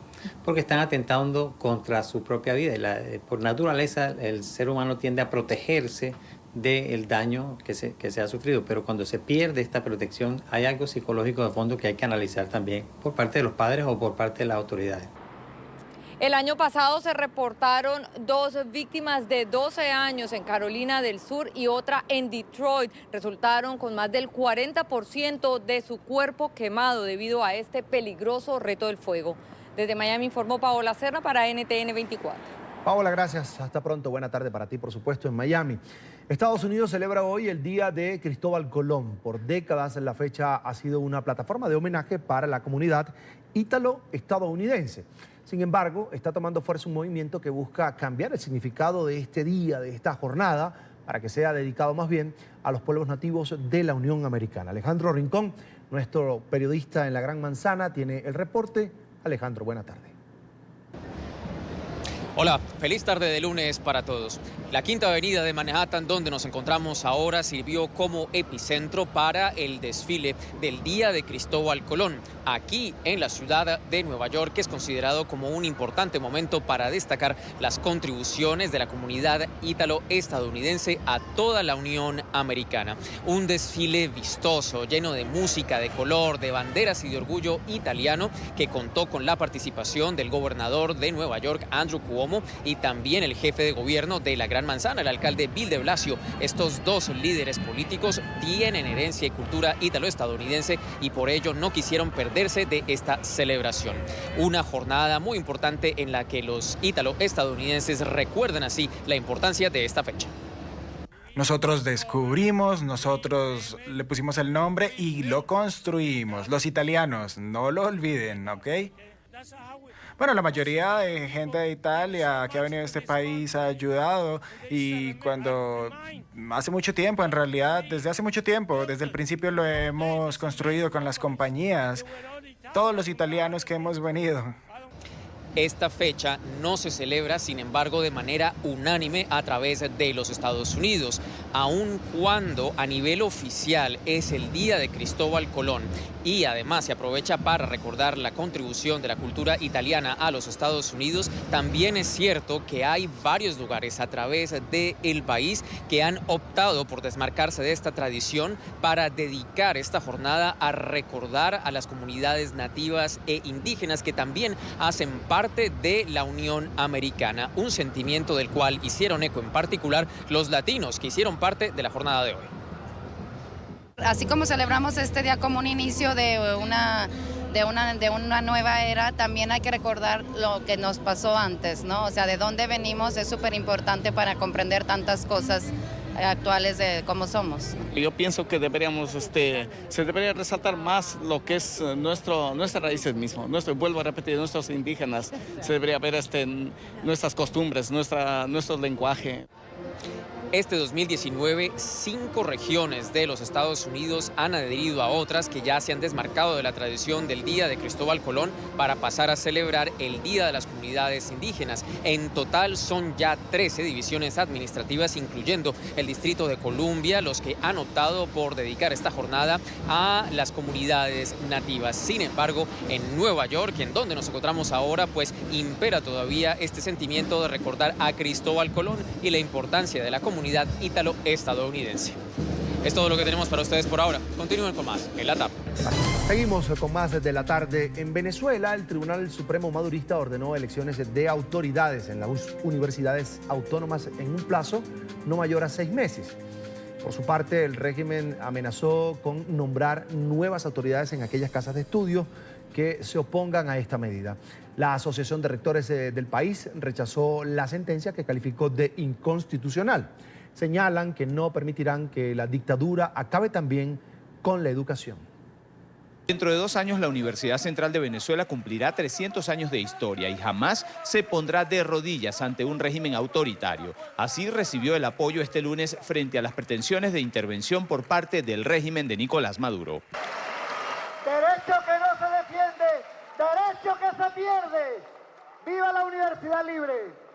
[SPEAKER 19] porque están atentando contra su propia vida. Por naturaleza, el ser humano tiende a protegerse del daño que se ha sufrido, pero cuando se pierde esta protección, hay algo psicológico de fondo que hay que analizar también por parte de los padres o por parte de las autoridades.
[SPEAKER 17] El año pasado se reportaron 2 víctimas de 12 años en Carolina del Sur y otra en Detroit. Resultaron con más del 40% de su cuerpo quemado debido a este peligroso reto del fuego. Desde Miami informó Paola Serna para NTN 24.
[SPEAKER 2] Paola, gracias. Hasta pronto. Buena tarde para ti, por supuesto, en Miami. Estados Unidos celebra hoy el Día de Cristóbal Colón. Por décadas la fecha ha sido una plataforma de homenaje para la comunidad ítalo-estadounidense. Sin embargo, está tomando fuerza un movimiento que busca cambiar el significado de este día, de esta jornada, para que sea dedicado más bien a los pueblos nativos de la Unión Americana. Alejandro Rincón, nuestro periodista en la Gran Manzana, tiene el reporte. Alejandro, buena tarde.
[SPEAKER 20] Hola, feliz tarde de lunes para todos. La Quinta Avenida de Manhattan, donde nos encontramos ahora, sirvió como epicentro para el desfile del Día de Cristóbal Colón, aquí en la ciudad de Nueva York, que es considerado como un importante momento para destacar las contribuciones de la comunidad ítalo-estadounidense a toda la Unión Americana. Un desfile vistoso, lleno de música, de color, de banderas y de orgullo italiano, que contó con la participación del gobernador de Nueva York, Andrew Cuomo, y también el jefe de gobierno de la Gran Manzana, el alcalde Bill de Blasio. Estos dos líderes políticos tienen herencia y cultura ítalo-estadounidense y por ello no quisieron perderse de esta celebración. Una jornada muy importante en la que los ítalo-estadounidenses recuerdan así la importancia de esta fecha.
[SPEAKER 14] Nosotros descubrimos, nosotros le pusimos el nombre y lo construimos. Los italianos, no lo olviden, ¿ok? Bueno, la mayoría de gente de Italia que ha venido a este país ha ayudado y cuando hace mucho tiempo, en realidad desde hace mucho tiempo, desde el principio lo hemos construido con las compañías, todos los italianos que hemos venido.
[SPEAKER 20] Esta fecha no se celebra, sin embargo, de manera unánime a través de los Estados Unidos, aun cuando a nivel oficial es el Día de Cristóbal Colón y además se aprovecha para recordar la contribución de la cultura italiana a los Estados Unidos. También es cierto que hay varios lugares a través del país que han optado por desmarcarse de esta tradición para dedicar esta jornada a recordar a las comunidades nativas e indígenas que también hacen parte de la Unión Americana, un sentimiento del cual hicieron eco en particular los latinos que hicieron parte de la jornada de hoy.
[SPEAKER 21] Así como celebramos este día como un inicio de una nueva era, también hay que recordar lo que nos pasó antes, ¿no? O sea, de dónde venimos es súper importante para comprender tantas cosas actuales de cómo somos.
[SPEAKER 22] Yo pienso que se debería resaltar más lo que es nuestras raíces mismas, vuelvo a repetir, nuestros indígenas, se debería ver nuestras costumbres, nuestro lenguaje.
[SPEAKER 20] Este 2019, 5 regiones de los Estados Unidos han adherido a otras que ya se han desmarcado de la tradición del Día de Cristóbal Colón para pasar a celebrar el Día de las Comunidades Indígenas. En total son ya 13 divisiones administrativas, incluyendo el Distrito de Columbia, los que han optado por dedicar esta jornada a las comunidades nativas. Sin embargo, en Nueva York, en donde nos encontramos ahora, pues impera todavía este sentimiento de recordar a Cristóbal Colón y la importancia de la comunidad ítalo-estadounidense. Es todo lo que tenemos para ustedes por ahora. Continúen con más en La Tarde.
[SPEAKER 2] Seguimos con más de La Tarde. En Venezuela, el Tribunal Supremo Madurista ordenó elecciones de autoridades en las universidades autónomas en un plazo no mayor a 6 meses. Por su parte, el régimen amenazó con nombrar nuevas autoridades en aquellas casas de estudio que se opongan a esta medida. La Asociación de Rectores del país rechazó la sentencia que calificó de inconstitucional. Señalan que no permitirán que la dictadura acabe también con la educación.
[SPEAKER 23] Dentro de 2 años, la Universidad Central de Venezuela cumplirá 300 años de historia y jamás se pondrá de rodillas ante un régimen autoritario. Así recibió el apoyo este lunes frente a las pretensiones de intervención por parte del régimen de Nicolás Maduro.
[SPEAKER 24] Derecho que no se defiende, derecho que se pierde. ¡Viva la Universidad Libre!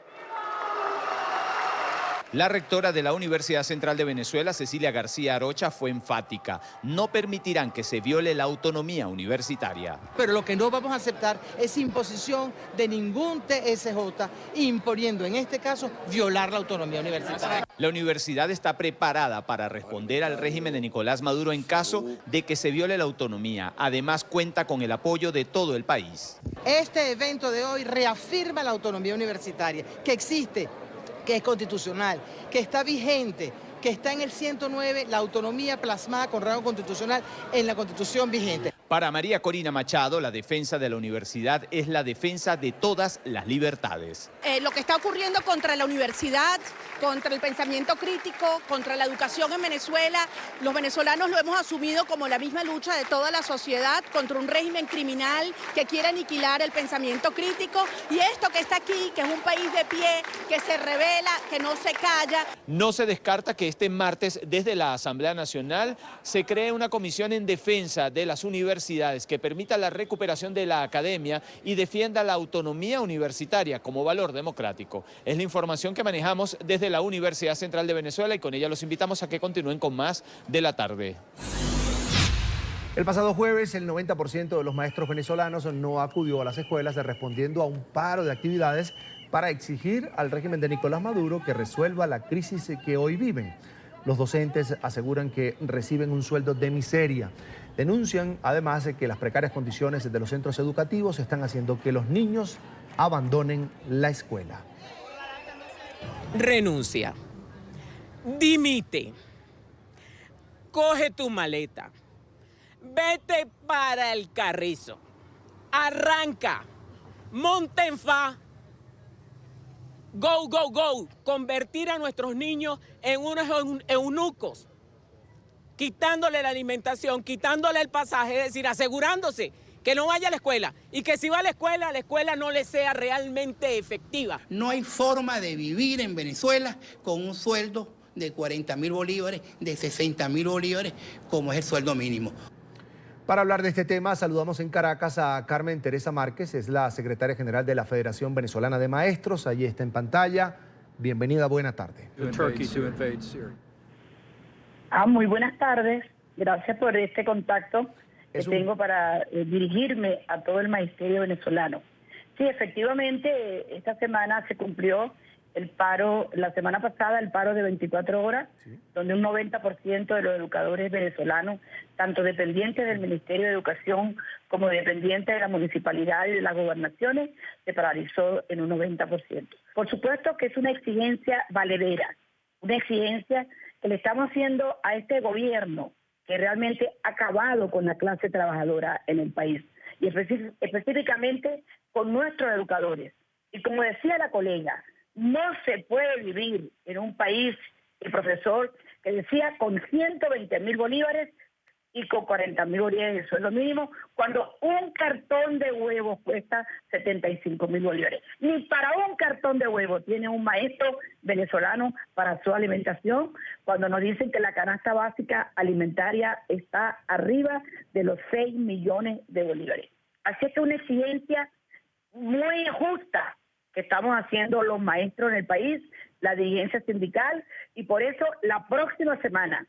[SPEAKER 23] La rectora de la Universidad Central de Venezuela, Cecilia García Arocha, fue enfática. No permitirán que se viole la autonomía universitaria.
[SPEAKER 1] Pero lo que no vamos a aceptar es imposición de ningún TSJ, imponiendo en este caso violar la autonomía universitaria.
[SPEAKER 23] La universidad está preparada para responder al régimen de Nicolás Maduro en caso de que se viole la autonomía. Además, cuenta con el apoyo de todo el país.
[SPEAKER 1] Este evento de hoy reafirma la autonomía universitaria, que existe, que es constitucional, que está vigente, que está en el 109, la autonomía plasmada con rango constitucional en la Constitución vigente.
[SPEAKER 23] Para María Corina Machado, la defensa de la universidad es la defensa de todas las libertades.
[SPEAKER 3] Lo que está ocurriendo contra la universidad, contra el pensamiento crítico, contra la educación en Venezuela, los venezolanos lo hemos asumido como la misma lucha de toda la sociedad contra un régimen criminal que quiere aniquilar el pensamiento crítico. Y esto que está aquí, que es un país de pie, que se revela, que no se calla.
[SPEAKER 23] No se descarta que este martes, desde la Asamblea Nacional, se cree una comisión en defensa de las universidades que permita la recuperación de la academia y defienda la autonomía universitaria como valor democrático. Es la información que manejamos desde la Universidad Central de Venezuela y con ella los invitamos a que continúen con más de la tarde.
[SPEAKER 2] El pasado jueves, el 90% de los maestros venezolanos no acudió a las escuelas respondiendo a un paro de actividades para exigir al régimen de Nicolás Maduro que resuelva la crisis que hoy viven. Los docentes aseguran que reciben un sueldo de miseria. Denuncian además que las precarias condiciones de los centros educativos están haciendo que los niños abandonen la escuela.
[SPEAKER 4] Renuncia, dimite, coge tu maleta, vete para el Carrizo, arranca, monta en fa. Go, go, go. Convertir a nuestros niños en unos eunucos, quitándole la alimentación, quitándole el pasaje, es decir, asegurándose que no vaya a la escuela y que si va a la escuela no le sea realmente efectiva.
[SPEAKER 6] No hay forma de vivir en Venezuela con un sueldo de 40.000 bolívares, de 60.000 bolívares, como es el sueldo mínimo.
[SPEAKER 2] Para hablar de este tema, saludamos en Caracas a Carmen Teresa Márquez, es la secretaria general de la Federación Venezolana de Maestros. Allí está en pantalla. Bienvenida, buena tarde.
[SPEAKER 25] Muy buenas tardes. Gracias por este contacto que tengo para dirigirme a todo el magisterio venezolano. Sí, efectivamente, esta semana se cumplió el paro, la semana pasada el paro de 24 horas, donde un 90% de los educadores venezolanos, tanto dependientes del Ministerio de Educación como dependientes de la municipalidad y de las gobernaciones, se paralizó en un 90%. Por supuesto que es una exigencia valedera, una exigencia que le estamos haciendo a este gobierno que realmente ha acabado con la clase trabajadora en el país y específicamente con nuestros educadores. Y como decía la colega, no se puede vivir en un país, el profesor que decía, con 120.000 bolívares y con 40.000 bolívares de sueldo mínimo, cuando un cartón de huevos cuesta 75.000 bolívares. Ni para un cartón de huevos tiene un maestro venezolano para su alimentación, cuando nos dicen que la canasta básica alimentaria está arriba de los 6 millones de bolívares. Así es que una exigencia muy justa que estamos haciendo los maestros en el país, la dirigencia sindical, y por eso la próxima semana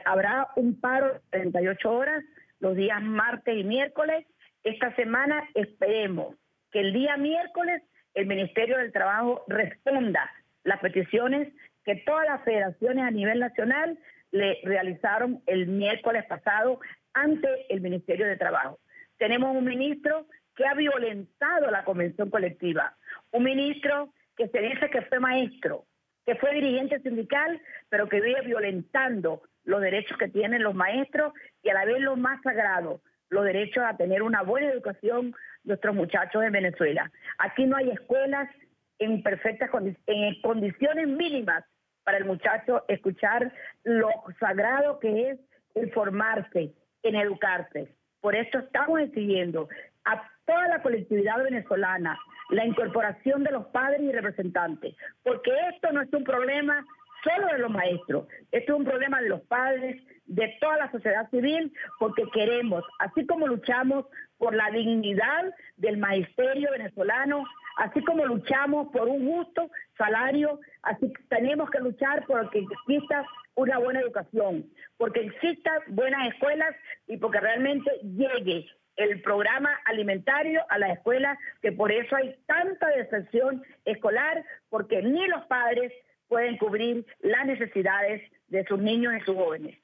[SPEAKER 25] habrá un paro de 38 horas, los días martes y miércoles. Esta semana esperemos que el día miércoles el Ministerio del Trabajo responda las peticiones que todas las federaciones a nivel nacional le realizaron el miércoles pasado ante el Ministerio de Trabajo. Tenemos un ministro que ha violentado la convención colectiva, un ministro que se dice que fue maestro, que fue dirigente sindical, pero que vive violentando los derechos que tienen los maestros y a la vez lo más sagrado, los derechos a tener una buena educación nuestros muchachos en Venezuela. Aquí no hay escuelas en perfectas condiciones mínimas para el muchacho escuchar lo sagrado que es el formarse, en educarse. Por eso estamos exigiendo a toda la colectividad venezolana la incorporación de los padres y representantes, porque esto no es un problema solo de los maestros, esto es un problema de los padres, de toda la sociedad civil, porque queremos, así como luchamos por la dignidad del magisterio venezolano, así como luchamos por un justo salario, así que tenemos que luchar por que exista una buena educación, porque existan buenas escuelas y porque realmente llegue el programa alimentario a las escuelas, que por eso hay tanta deserción escolar, porque ni los padres pueden cubrir las necesidades de sus niños y sus jóvenes.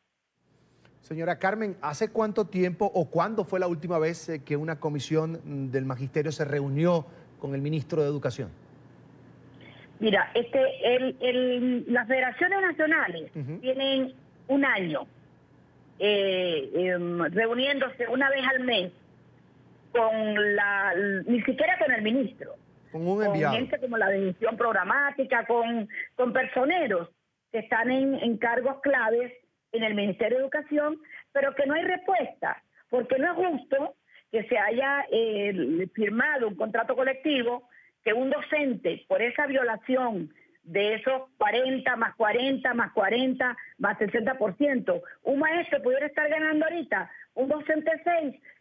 [SPEAKER 2] Señora Carmen, ¿hace cuánto tiempo o cuándo fue la última vez que una comisión del magisterio se reunió con el ministro de Educación?
[SPEAKER 25] Mira, las federaciones nacionales tienen un año reuniéndose una vez al mes ni siquiera con el ministro,
[SPEAKER 2] con un enviado,
[SPEAKER 25] con gente como la de gestión programática, con personeros que están en cargos claves en el Ministerio de Educación, pero que no hay respuesta, porque no es justo que se haya firmado un contrato colectivo, que un docente, por esa violación de esos 40 más 40 más 40 más 60%, un maestro pudiera estar ganando ahorita, un docente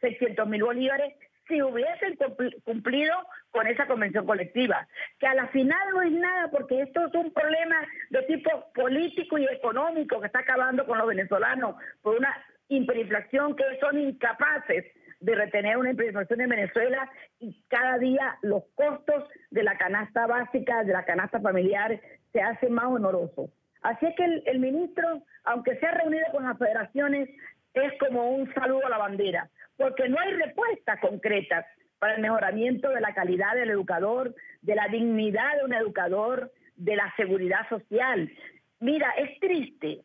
[SPEAKER 25] 600.000 bolívares, si hubiesen cumplido con esa convención colectiva, que a la final no es nada, porque esto es un problema de tipo político y económico que está acabando con los venezolanos por una hiperinflación, que son incapaces de retener una hiperinflación en Venezuela, y cada día los costos de la canasta básica, de la canasta familiar, se hacen más onerosos. Así es que el ministro, aunque se ha reunido con las federaciones, es como un saludo a la bandera, porque no hay respuestas concretas para el mejoramiento de la calidad del educador, de la dignidad de un educador, de la seguridad social. Mira, es triste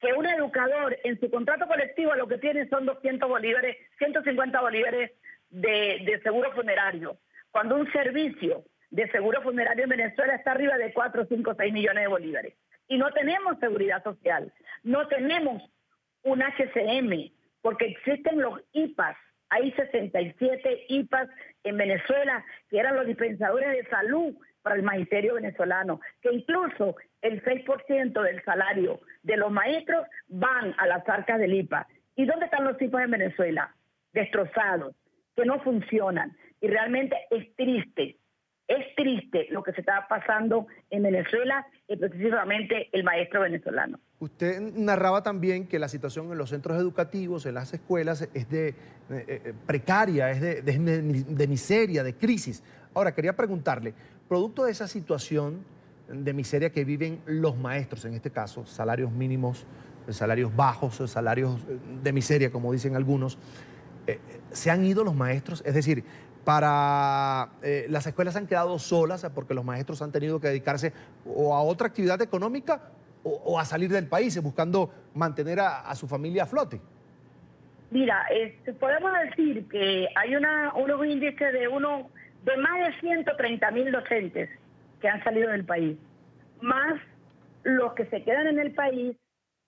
[SPEAKER 25] que un educador en su contrato colectivo lo que tiene son 200 bolívares, 150 bolívares de seguro funerario, cuando un servicio de seguro funerario en Venezuela está arriba de 4, 5, 6 millones de bolívares. Y no tenemos seguridad social, no tenemos un HCM, porque existen los IPAs. Hay 67 IPAs en Venezuela que eran los dispensadores de salud para el magisterio venezolano, que incluso el 6% del salario de los maestros van a las arcas del IPA. ¿Y dónde están los IPAs en Venezuela? Destrozados, que no funcionan. Y realmente es triste lo que se está pasando en Venezuela, específicamente el maestro venezolano.
[SPEAKER 2] Usted narraba también que la situación en los centros educativos, en las escuelas, es precaria, es de miseria, de crisis. Ahora, quería preguntarle, producto de esa situación de miseria que viven los maestros, en este caso, salarios mínimos, salarios bajos, salarios de miseria, como dicen algunos, ¿se han ido los maestros? Es decir, las escuelas han quedado solas porque los maestros han tenido que dedicarse o a otra actividad económica o a salir del país buscando mantener a su familia a flote.
[SPEAKER 25] Mira, podemos decir que hay unos índices de más de 130.000 docentes que han salido del país, más los que se quedan en el país,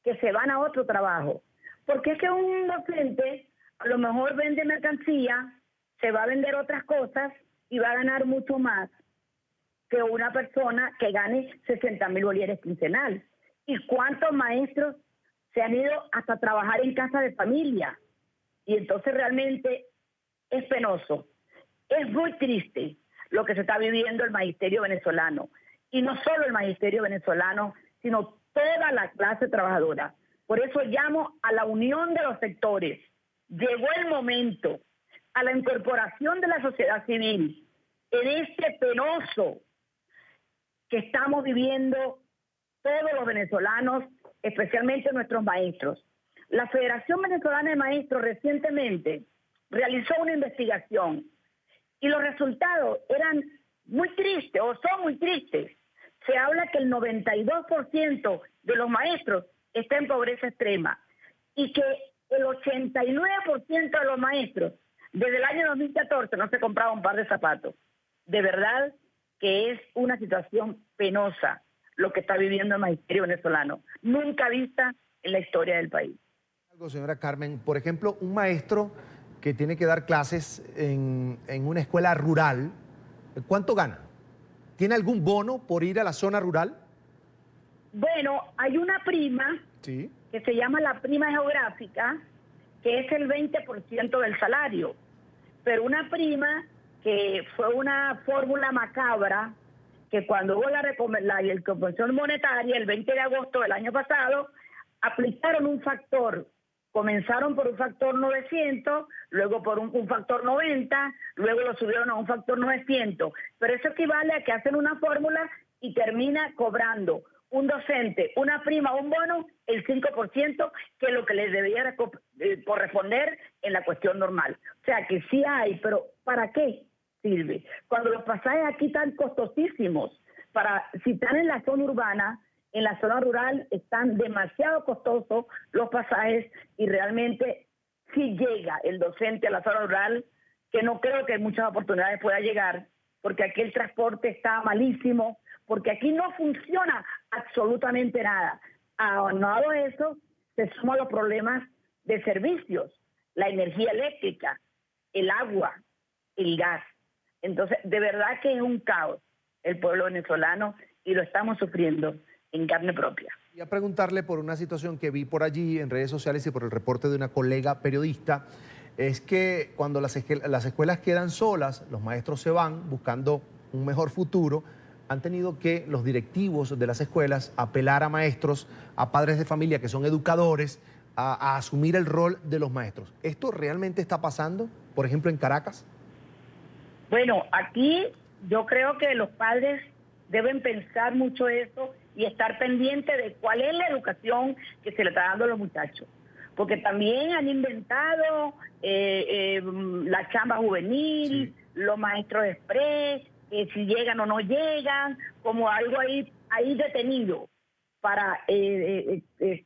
[SPEAKER 25] que se van a otro trabajo. Porque es que un docente a lo mejor vende mercancía, se va a vender otras cosas y va a ganar mucho más que una persona que gane 60.000 bolívares quincenal. ¿Y cuántos maestros se han ido hasta trabajar en casa de familia? Y entonces realmente es penoso. Es muy triste lo que se está viviendo el magisterio venezolano. Y no solo el magisterio venezolano, sino toda la clase trabajadora. Por eso llamo a la unión de los sectores. Llegó el momento, a la incorporación de la sociedad civil en este penoso que estamos viviendo todos los venezolanos, especialmente nuestros maestros. La Federación Venezolana de Maestros recientemente realizó una investigación y los resultados eran muy tristes, o son muy tristes. Se habla que el 92% de los maestros está en pobreza extrema y que el 89% de los maestros desde el año 2014 no se compraba un par de zapatos. De verdad que es una situación penosa lo que está viviendo el magisterio venezolano, nunca vista en la historia del país.
[SPEAKER 2] Señora Carmen, por ejemplo, un maestro que tiene que dar clases en una escuela rural, ¿cuánto gana? ¿Tiene algún bono por ir a la zona rural?
[SPEAKER 25] Bueno, hay una prima que se llama la prima geográfica, que es el 20% del salario, pero una prima que fue una fórmula macabra que cuando hubo la compensación monetaria, el 20 de agosto del año pasado, aplicaron un factor. Comenzaron por un factor 900, luego por un factor 90, luego lo subieron a un factor 900. Pero eso equivale a que hacen una fórmula y termina cobrando un docente, una prima, un bono, el 5%, que es lo que les debería corresponder en la cuestión normal. O sea que sí hay, pero ¿para qué sirve? Cuando los pasajes aquí están costosísimos, si están en la zona urbana, en la zona rural están demasiado costosos los pasajes y realmente si llega el docente a la zona rural, que no creo que en muchas oportunidades pueda llegar, porque aquí el transporte está malísimo, porque aquí no funciona absolutamente nada. Aunado a eso, se suman los problemas de servicios, la energía eléctrica, el agua, el gas. Entonces, de verdad que es un caos el pueblo venezolano y lo estamos sufriendo en carne propia.
[SPEAKER 2] Y a preguntarle por una situación que vi por allí en redes sociales y por el reporte de una colega periodista, es que cuando las escuelas quedan solas, los maestros se van buscando un mejor futuro, han tenido que los directivos de las escuelas apelar a maestros, a padres de familia que son educadores, a asumir el rol de los maestros. ¿Esto realmente está pasando, por ejemplo, en Caracas?
[SPEAKER 25] Bueno, aquí yo creo que los padres deben pensar mucho eso y estar pendientes de cuál es la educación que se le está dando a los muchachos. Porque también han inventado la chamba juvenil, sí, los maestros express, si llegan o no llegan, como algo ahí detenido para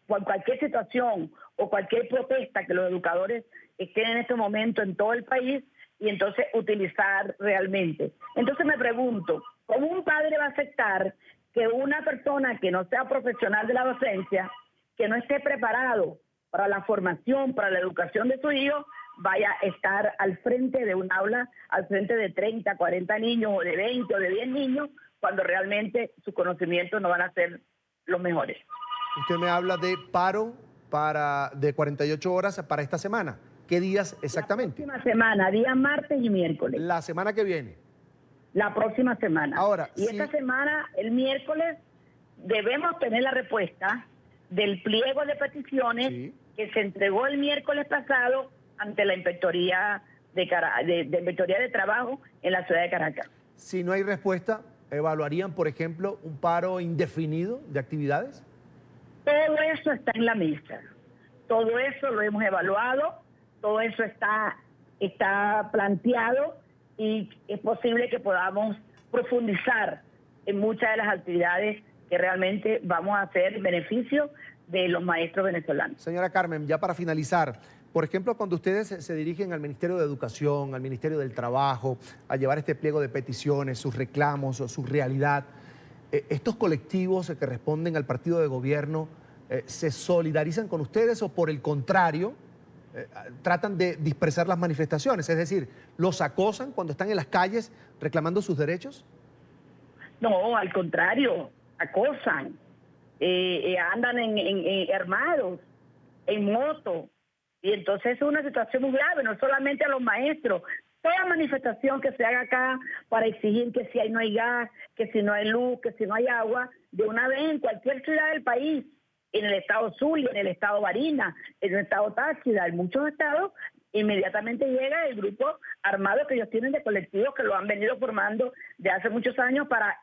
[SPEAKER 25] cualquier situación o cualquier protesta que los educadores estén en este momento en todo el país y entonces utilizar realmente. Entonces me pregunto, ¿cómo un padre va a aceptar que una persona que no sea profesional de la docencia, que no esté preparado para la formación, para la educación de su hijo, vaya a estar al frente de un aula, al frente de 30, 40 niños, o de 20, o de 10 niños, cuando realmente sus conocimientos no van a ser los mejores?
[SPEAKER 2] Usted me habla de paro de 48 horas para esta semana. ¿Qué días exactamente?
[SPEAKER 25] La próxima semana, día martes y miércoles.
[SPEAKER 2] La semana que viene.
[SPEAKER 25] La próxima semana.
[SPEAKER 2] Ahora,
[SPEAKER 25] y esta semana, el miércoles, debemos tener la respuesta del pliego de peticiones que se entregó el miércoles pasado ante la Inspectoría de Trabajo en la ciudad de Caracas.
[SPEAKER 2] Si no hay respuesta, ¿evaluarían, por ejemplo, un paro indefinido de actividades?
[SPEAKER 25] Todo eso está en la mesa. Todo eso lo hemos evaluado, todo eso está planteado y es posible que podamos profundizar en muchas de las actividades que realmente vamos a hacer en beneficio de los maestros venezolanos.
[SPEAKER 2] Señora Carmen, ya para finalizar, por ejemplo, cuando ustedes se dirigen al Ministerio de Educación, al Ministerio del Trabajo, a llevar este pliego de peticiones, sus reclamos, su realidad, ¿estos colectivos que responden al partido de gobierno se solidarizan con ustedes o por el contrario tratan de dispersar las manifestaciones? Es decir, ¿los acosan cuando están en las calles reclamando sus derechos?
[SPEAKER 25] No, al contrario, acosan. Andan armados, en moto. Y entonces es una situación muy grave, no solamente a los maestros. Toda manifestación que se haga acá para exigir que si no hay gas, que si no hay luz, que si no hay agua, de una vez en cualquier ciudad del país, en el estado Zulia, en el estado Barinas, en el estado Táchira, en muchos estados, inmediatamente llega el grupo armado que ellos tienen de colectivos que lo han venido formando de hace muchos años para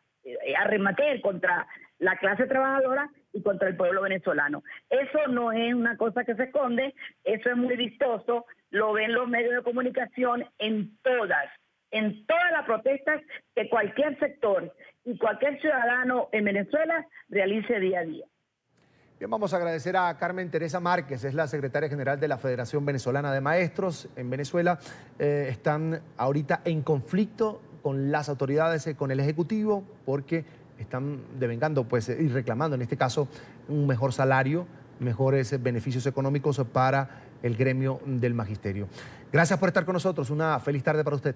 [SPEAKER 25] arremeter contra la clase trabajadora y contra el pueblo venezolano. Eso no es una cosa que se esconde, eso es muy vistoso, lo ven los medios de comunicación en todas las protestas que cualquier sector y cualquier ciudadano en Venezuela realice día a día.
[SPEAKER 2] Bien, vamos a agradecer a Carmen Teresa Márquez, es la secretaria general de la Federación Venezolana de Maestros en Venezuela. Están ahorita en conflicto con las autoridades, con el Ejecutivo, porque están devengando y reclamando en este caso un mejor salario, mejores beneficios económicos para el gremio del magisterio. Gracias por estar con nosotros, una feliz tarde para usted.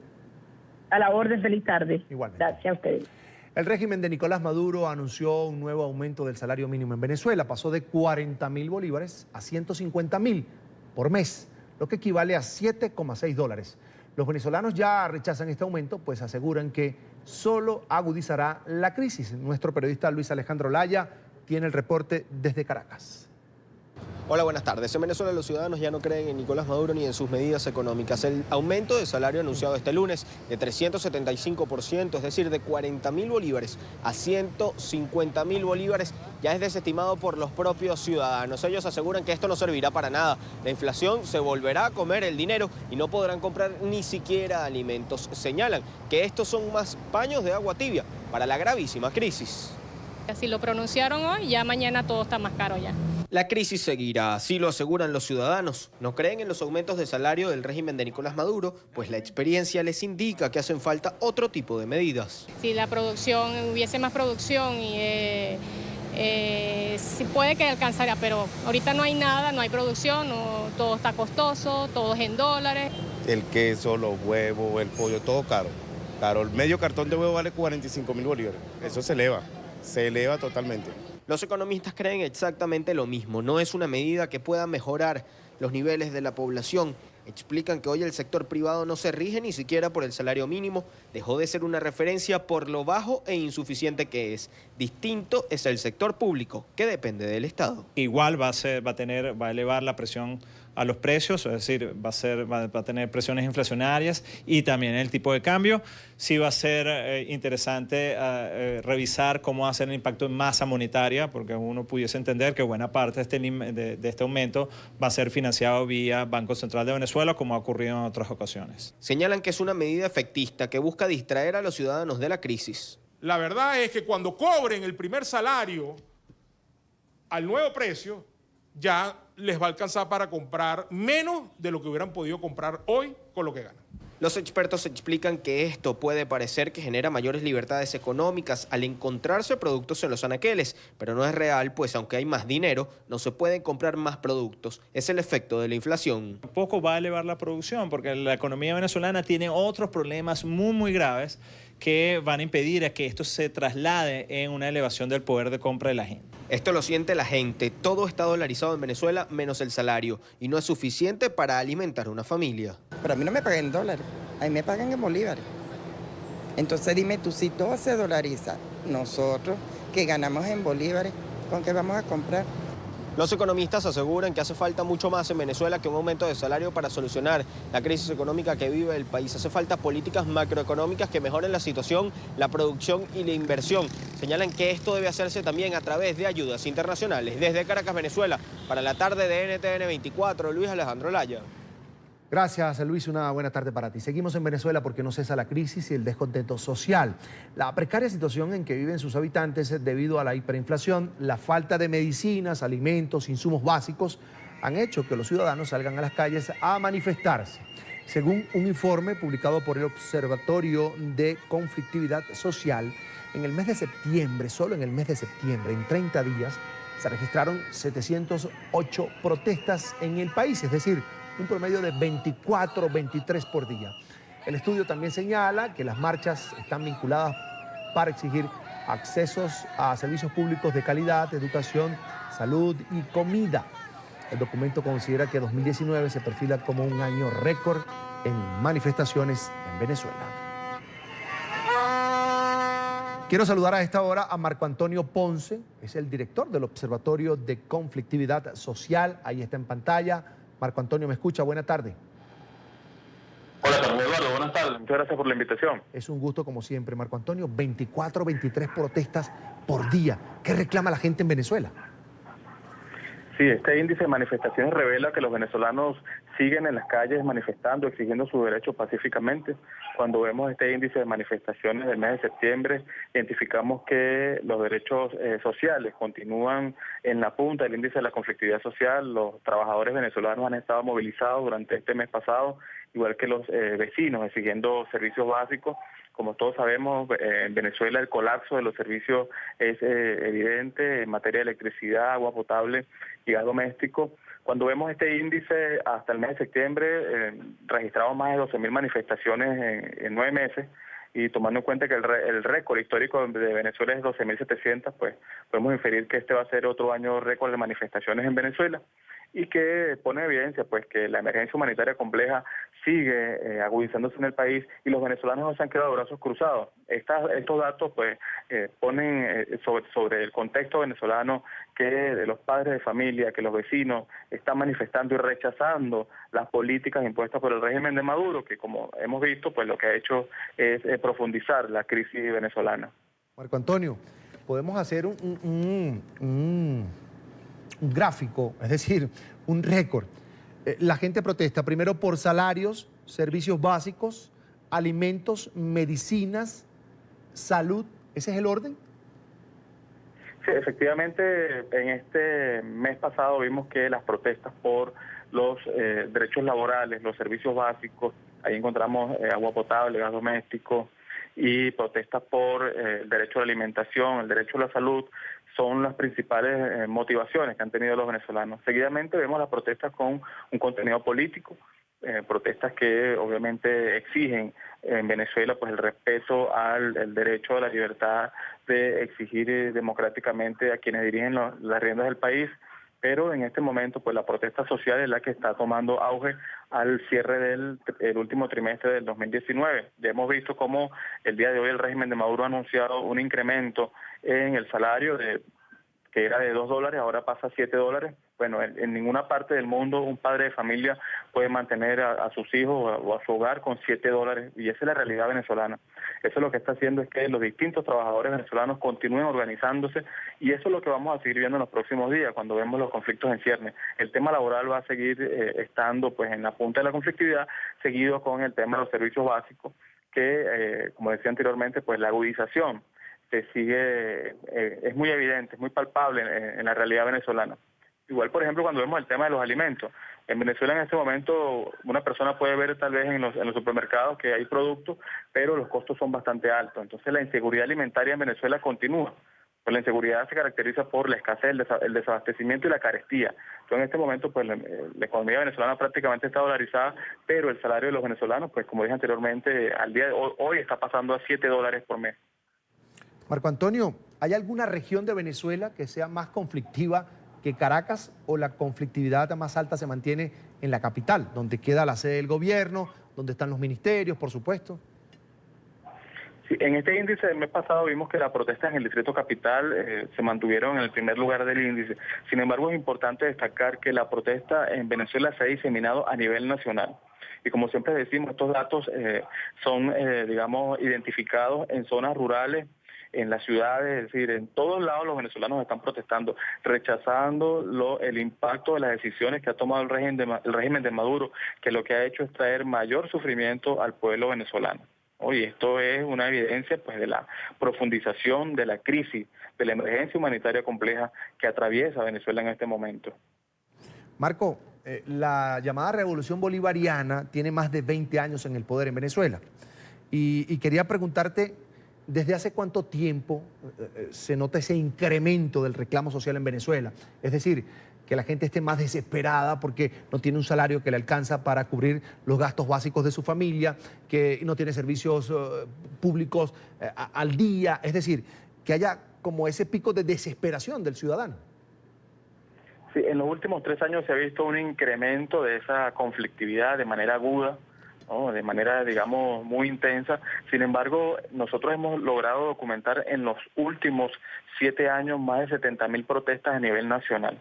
[SPEAKER 25] A la orden, feliz tarde.
[SPEAKER 2] Igualmente.
[SPEAKER 25] Gracias a ustedes.
[SPEAKER 2] El régimen de Nicolás Maduro anunció un nuevo aumento del salario mínimo en Venezuela. Pasó de 40.000 bolívares a 150.000 por mes, lo que equivale a $7,6. Los venezolanos ya rechazan este aumento, pues aseguran que solo agudizará la crisis. Nuestro periodista Luis Alejandro Laya tiene el reporte desde Caracas.
[SPEAKER 5] Hola, buenas tardes. En Venezuela los ciudadanos ya no creen en Nicolás Maduro ni en sus medidas económicas. El aumento de salario anunciado este lunes de 375%, es decir, de 40.000 bolívares a 150.000 bolívares, ya es desestimado por los propios ciudadanos. Ellos aseguran que esto no servirá para nada. La inflación se volverá a comer el dinero y no podrán comprar ni siquiera alimentos. Señalan que estos son más paños de agua tibia para la gravísima crisis.
[SPEAKER 7] Si lo pronunciaron hoy, ya mañana todo está más caro ya.
[SPEAKER 5] La crisis seguirá, así lo aseguran los ciudadanos. No creen en los aumentos de salario del régimen de Nicolás Maduro, pues la experiencia les indica que hacen falta otro tipo de medidas.
[SPEAKER 7] Si la producción, hubiese más producción y sí puede que alcanzara, pero ahorita no hay nada, no hay producción, todo está costoso, todo es en dólares.
[SPEAKER 8] El queso, los huevos, el pollo, todo caro. Claro, el medio cartón de huevo vale 45.000 bolívares. Eso se eleva totalmente.
[SPEAKER 5] Los economistas creen exactamente lo mismo. No es una medida que pueda mejorar los niveles de la población. Explican que hoy el sector privado no se rige ni siquiera por el salario mínimo. Dejó de ser una referencia por lo bajo e insuficiente que es. Distinto es el sector público, que depende del Estado.
[SPEAKER 9] Igual va a elevar la presión a los precios, es decir, va a tener presiones inflacionarias y también el tipo de cambio. Sí va a ser interesante revisar cómo va a ser el impacto en masa monetaria, porque uno pudiese entender que buena parte de este aumento va a ser financiado vía Banco Central de Venezuela, como ha ocurrido en otras ocasiones.
[SPEAKER 5] Señalan que es una medida efectista que busca distraer a los ciudadanos de la crisis.
[SPEAKER 10] La verdad es que cuando cobren el primer salario al nuevo precio, ya les va a alcanzar para comprar menos de lo que hubieran podido comprar hoy con lo que ganan.
[SPEAKER 5] Los expertos explican que esto puede parecer que genera mayores libertades económicas al encontrarse productos en los anaqueles, pero no es real, pues aunque hay más dinero, no se pueden comprar más productos. Es el efecto de la inflación.
[SPEAKER 9] Tampoco va a elevar la producción, porque la economía venezolana tiene otros problemas muy graves que van a impedir a que esto se traslade en una elevación del poder de compra de la gente.
[SPEAKER 5] Esto lo siente la gente. Todo está dolarizado en Venezuela menos el salario y no es suficiente para alimentar una familia.
[SPEAKER 26] Pero a mí no me pagan en dólares, a mí me pagan en bolívares. Entonces dime tú, si todo se dolariza, nosotros que ganamos en bolívares, ¿con qué vamos a comprar?
[SPEAKER 5] Los economistas aseguran que hace falta mucho más en Venezuela que un aumento de salario para solucionar la crisis económica que vive el país. Hace falta políticas macroeconómicas que mejoren la situación, la producción y la inversión. Señalan que esto debe hacerse también a través de ayudas internacionales. Desde Caracas, Venezuela, para la tarde de NTN 24, Luis Alejandro Laya.
[SPEAKER 2] Gracias, Luis. Una buena tarde para ti. Seguimos en Venezuela porque no cesa la crisis y el descontento social. La precaria situación en que viven sus habitantes debido a la hiperinflación, la falta de medicinas, alimentos, insumos básicos, han hecho que los ciudadanos salgan a las calles a manifestarse. Según un informe publicado por el Observatorio de Conflictividad Social, en el mes de septiembre, solo en el mes de septiembre, en 30 días, se registraron 708 protestas en el país, es decir, un promedio de 24, 23 por día. El estudio también señala que las marchas están vinculadas para exigir accesos a servicios públicos de calidad, educación, salud y comida. El documento considera que 2019 se perfila como un año récord en manifestaciones en Venezuela. Quiero saludar a esta hora a Marco Antonio Ponce, es el director del Observatorio de Conflictividad Social. Ahí está en pantalla. Marco Antonio, ¿me escucha? Buena tarde.
[SPEAKER 27] Hola, Carlos Eduardo. Buenas tardes. Muchas gracias por la invitación.
[SPEAKER 2] Es un gusto como siempre. Marco Antonio, 24, 23 protestas por día. ¿Qué reclama la gente en Venezuela?
[SPEAKER 27] Sí, este índice de manifestaciones revela que los venezolanos siguen en las calles manifestando, exigiendo sus derechos pacíficamente. Cuando vemos este índice de manifestaciones del mes de septiembre, identificamos que los derechos sociales continúan en la punta del índice de la conflictividad social. Los trabajadores venezolanos han estado movilizados durante este mes pasado, igual que los vecinos, exigiendo servicios básicos. Como todos sabemos, en Venezuela el colapso de los servicios es evidente en materia de electricidad, agua potable y gas doméstico. Cuando vemos este índice, hasta el mes de septiembre registramos más de 12.000 manifestaciones en 9 meses, y tomando en cuenta que el récord histórico de Venezuela es 12.700, pues podemos inferir que este va a ser otro año récord de manifestaciones en Venezuela. y que pone en evidencia pues que la emergencia humanitaria compleja sigue agudizándose en el país y los venezolanos no se han quedado de brazos cruzados. Estos datos pues ponen sobre el contexto venezolano que los padres de familia, que los vecinos están manifestando y rechazando las políticas impuestas por el régimen de Maduro, que como hemos visto pues lo que ha hecho es profundizar la crisis venezolana.
[SPEAKER 2] Marco Antonio, podemos hacer un gráfico, es decir, un récord. La gente protesta primero por salarios, servicios básicos, alimentos, medicinas, salud. ¿Ese es el orden?
[SPEAKER 27] Sí, efectivamente, en este mes pasado vimos que las protestas por los derechos laborales, los servicios básicos, ahí encontramos agua potable, gas doméstico, y protestas por el derecho a la alimentación, el derecho a la salud, son las principales motivaciones que han tenido los venezolanos. Seguidamente vemos las protestas con un contenido político, protestas que obviamente exigen en Venezuela pues el respeto al derecho a la libertad de exigir democráticamente a quienes dirigen las riendas del país, pero en este momento pues la protesta social es la que está tomando auge al cierre del último trimestre del 2019. Ya hemos visto cómo el día de hoy el régimen de Maduro ha anunciado un incremento en el salario que era de $2, ahora pasa a $7. Bueno, en ninguna parte del mundo un padre de familia puede mantener a sus hijos o a su hogar con $7, y esa es la realidad venezolana. Eso lo que está haciendo es que los distintos trabajadores venezolanos continúen organizándose, y eso es lo que vamos a seguir viendo en los próximos días cuando vemos los conflictos en ciernes. El tema laboral va a seguir estando pues en la punta de la conflictividad, seguido con el tema de los servicios básicos, que como decía anteriormente, pues la agudización se sigue, es muy evidente, es muy palpable en la realidad venezolana. Igual, por ejemplo, cuando vemos el tema de los alimentos. En Venezuela en este momento una persona puede ver tal vez en los supermercados que hay productos, pero los costos son bastante altos. Entonces la inseguridad alimentaria en Venezuela continúa. Pues la inseguridad se caracteriza por la escasez, el desabastecimiento y la carestía. Entonces en este momento pues la economía venezolana prácticamente está dolarizada, pero el salario de los venezolanos, pues como dije anteriormente, al día de hoy está pasando a $7 por mes.
[SPEAKER 2] Marco Antonio, ¿hay alguna región de Venezuela que sea más conflictiva que Caracas, o la conflictividad más alta se mantiene en la capital, donde queda la sede del gobierno, donde están los ministerios, por supuesto?
[SPEAKER 27] Sí, en este índice del mes pasado vimos que las protestas en el Distrito Capital se mantuvieron en el primer lugar del índice. Sin embargo, es importante destacar que la protesta en Venezuela se ha diseminado a nivel nacional. Y como siempre decimos, estos datos son, digamos, identificados en zonas rurales, en las ciudades, es decir, en todos lados los venezolanos están protestando, rechazando el impacto de las decisiones que ha tomado el régimen de Maduro, que lo que ha hecho es traer mayor sufrimiento al pueblo venezolano. Oye, esto es una evidencia pues de la profundización de la crisis, de la emergencia humanitaria compleja que atraviesa Venezuela en este momento.
[SPEAKER 2] Marco, la llamada Revolución Bolivariana tiene más de 20 años en el poder en Venezuela. Y quería preguntarte, ¿desde hace cuánto tiempo se nota ese incremento del reclamo social en Venezuela? Es decir, que la gente esté más desesperada porque no tiene un salario que le alcanza para cubrir los gastos básicos de su familia, que no tiene servicios públicos al día. Es decir, que haya como ese pico de desesperación del ciudadano.
[SPEAKER 27] Sí, en los últimos 3 años se ha visto un incremento de esa conflictividad de manera aguda, ¿no? De manera, digamos, muy intensa. Sin embargo, nosotros hemos logrado documentar en los últimos 7 años más de 70.000 protestas a nivel nacional.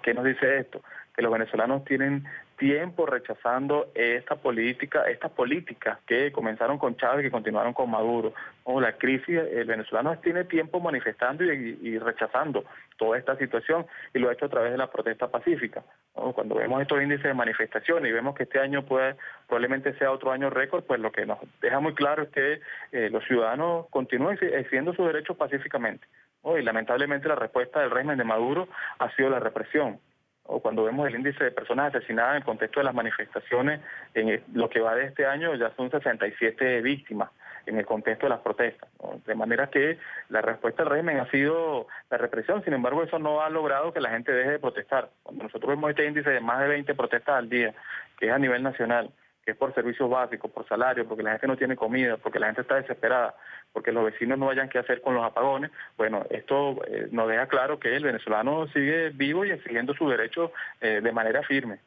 [SPEAKER 27] ¿Qué nos dice esto? Que los venezolanos tienen tiempo rechazando estas políticas que comenzaron con Chávez y que continuaron con Maduro. La crisis, el venezolano tiene tiempo manifestando y rechazando toda esta situación, y lo ha hecho a través de la protesta pacífica. Cuando vemos estos índices de manifestación y vemos que este año probablemente sea otro año récord, pues lo que nos deja muy claro es que los ciudadanos continúan ejerciendo sus derechos pacíficamente. Y lamentablemente la respuesta del régimen de Maduro ha sido la represión. Cuando vemos el índice de personas asesinadas en el contexto de las manifestaciones, en lo que va de este año ya son 67 víctimas en el contexto de las protestas, ¿no? De manera que la respuesta del régimen ha sido la represión. Sin embargo, eso no ha logrado que la gente deje de protestar. Cuando nosotros vemos este índice de más de 20 protestas al día, que es a nivel nacional, que es por servicios básicos, por salario, porque la gente no tiene comida, porque la gente está desesperada, porque los vecinos no hayan qué hacer con los apagones, bueno, esto nos deja claro que el venezolano sigue vivo y exigiendo su derecho de manera firme.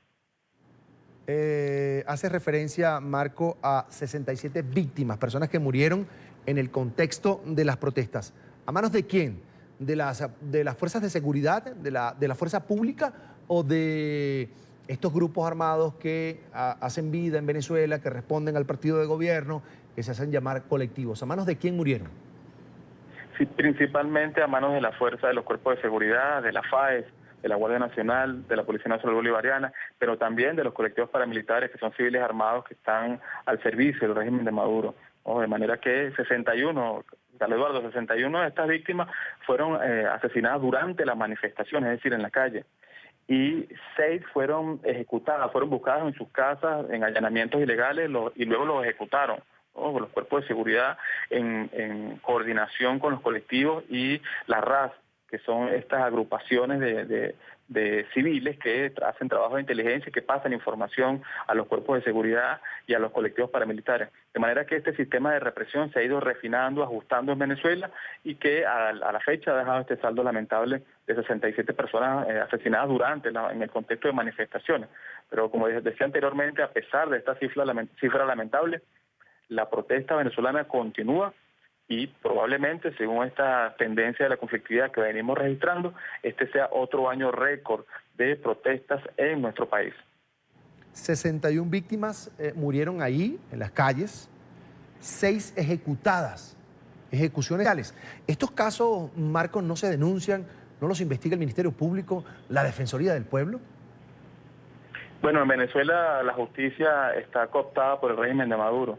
[SPEAKER 2] Hace referencia, Marco, a 67 víctimas, personas que murieron en el contexto de las protestas. ¿A manos de quién? ¿De las fuerzas de seguridad, de la fuerza pública o de estos grupos armados que hacen vida en Venezuela, que responden al partido de gobierno, que se hacen llamar colectivos? ¿A manos de quién murieron?
[SPEAKER 27] Sí, principalmente a manos de la fuerza de los cuerpos de seguridad, de la FAES, de la Guardia Nacional, de la Policía Nacional Bolivariana, pero también de los colectivos paramilitares que son civiles armados que están al servicio del régimen de Maduro. De manera que 61 de estas víctimas fueron asesinadas durante las manifestaciones, es decir, en la calle. Y 6 fueron ejecutadas, fueron buscadas en sus casas en allanamientos ilegales y luego los ejecutaron. Los cuerpos de seguridad en coordinación con los colectivos y la RAS, que son estas agrupaciones de civiles que hacen trabajo de inteligencia y que pasan información a los cuerpos de seguridad y a los colectivos paramilitares. De manera que este sistema de represión se ha ido refinando, ajustando en Venezuela y que a la fecha ha dejado este saldo lamentable de 67 personas asesinadas en el contexto de manifestaciones. Pero como decía anteriormente, a pesar de esta cifra lamentable, la protesta venezolana continúa y probablemente, según esta tendencia de la conflictividad que venimos registrando, este sea otro año récord de protestas en nuestro país.
[SPEAKER 2] 61 víctimas murieron ahí, en las calles, 6 ejecutadas, ejecuciones reales. Estos casos, Marcos, no se denuncian, no los investiga el Ministerio Público, la Defensoría del Pueblo.
[SPEAKER 27] Bueno, en Venezuela la justicia está cooptada por el régimen de Maduro.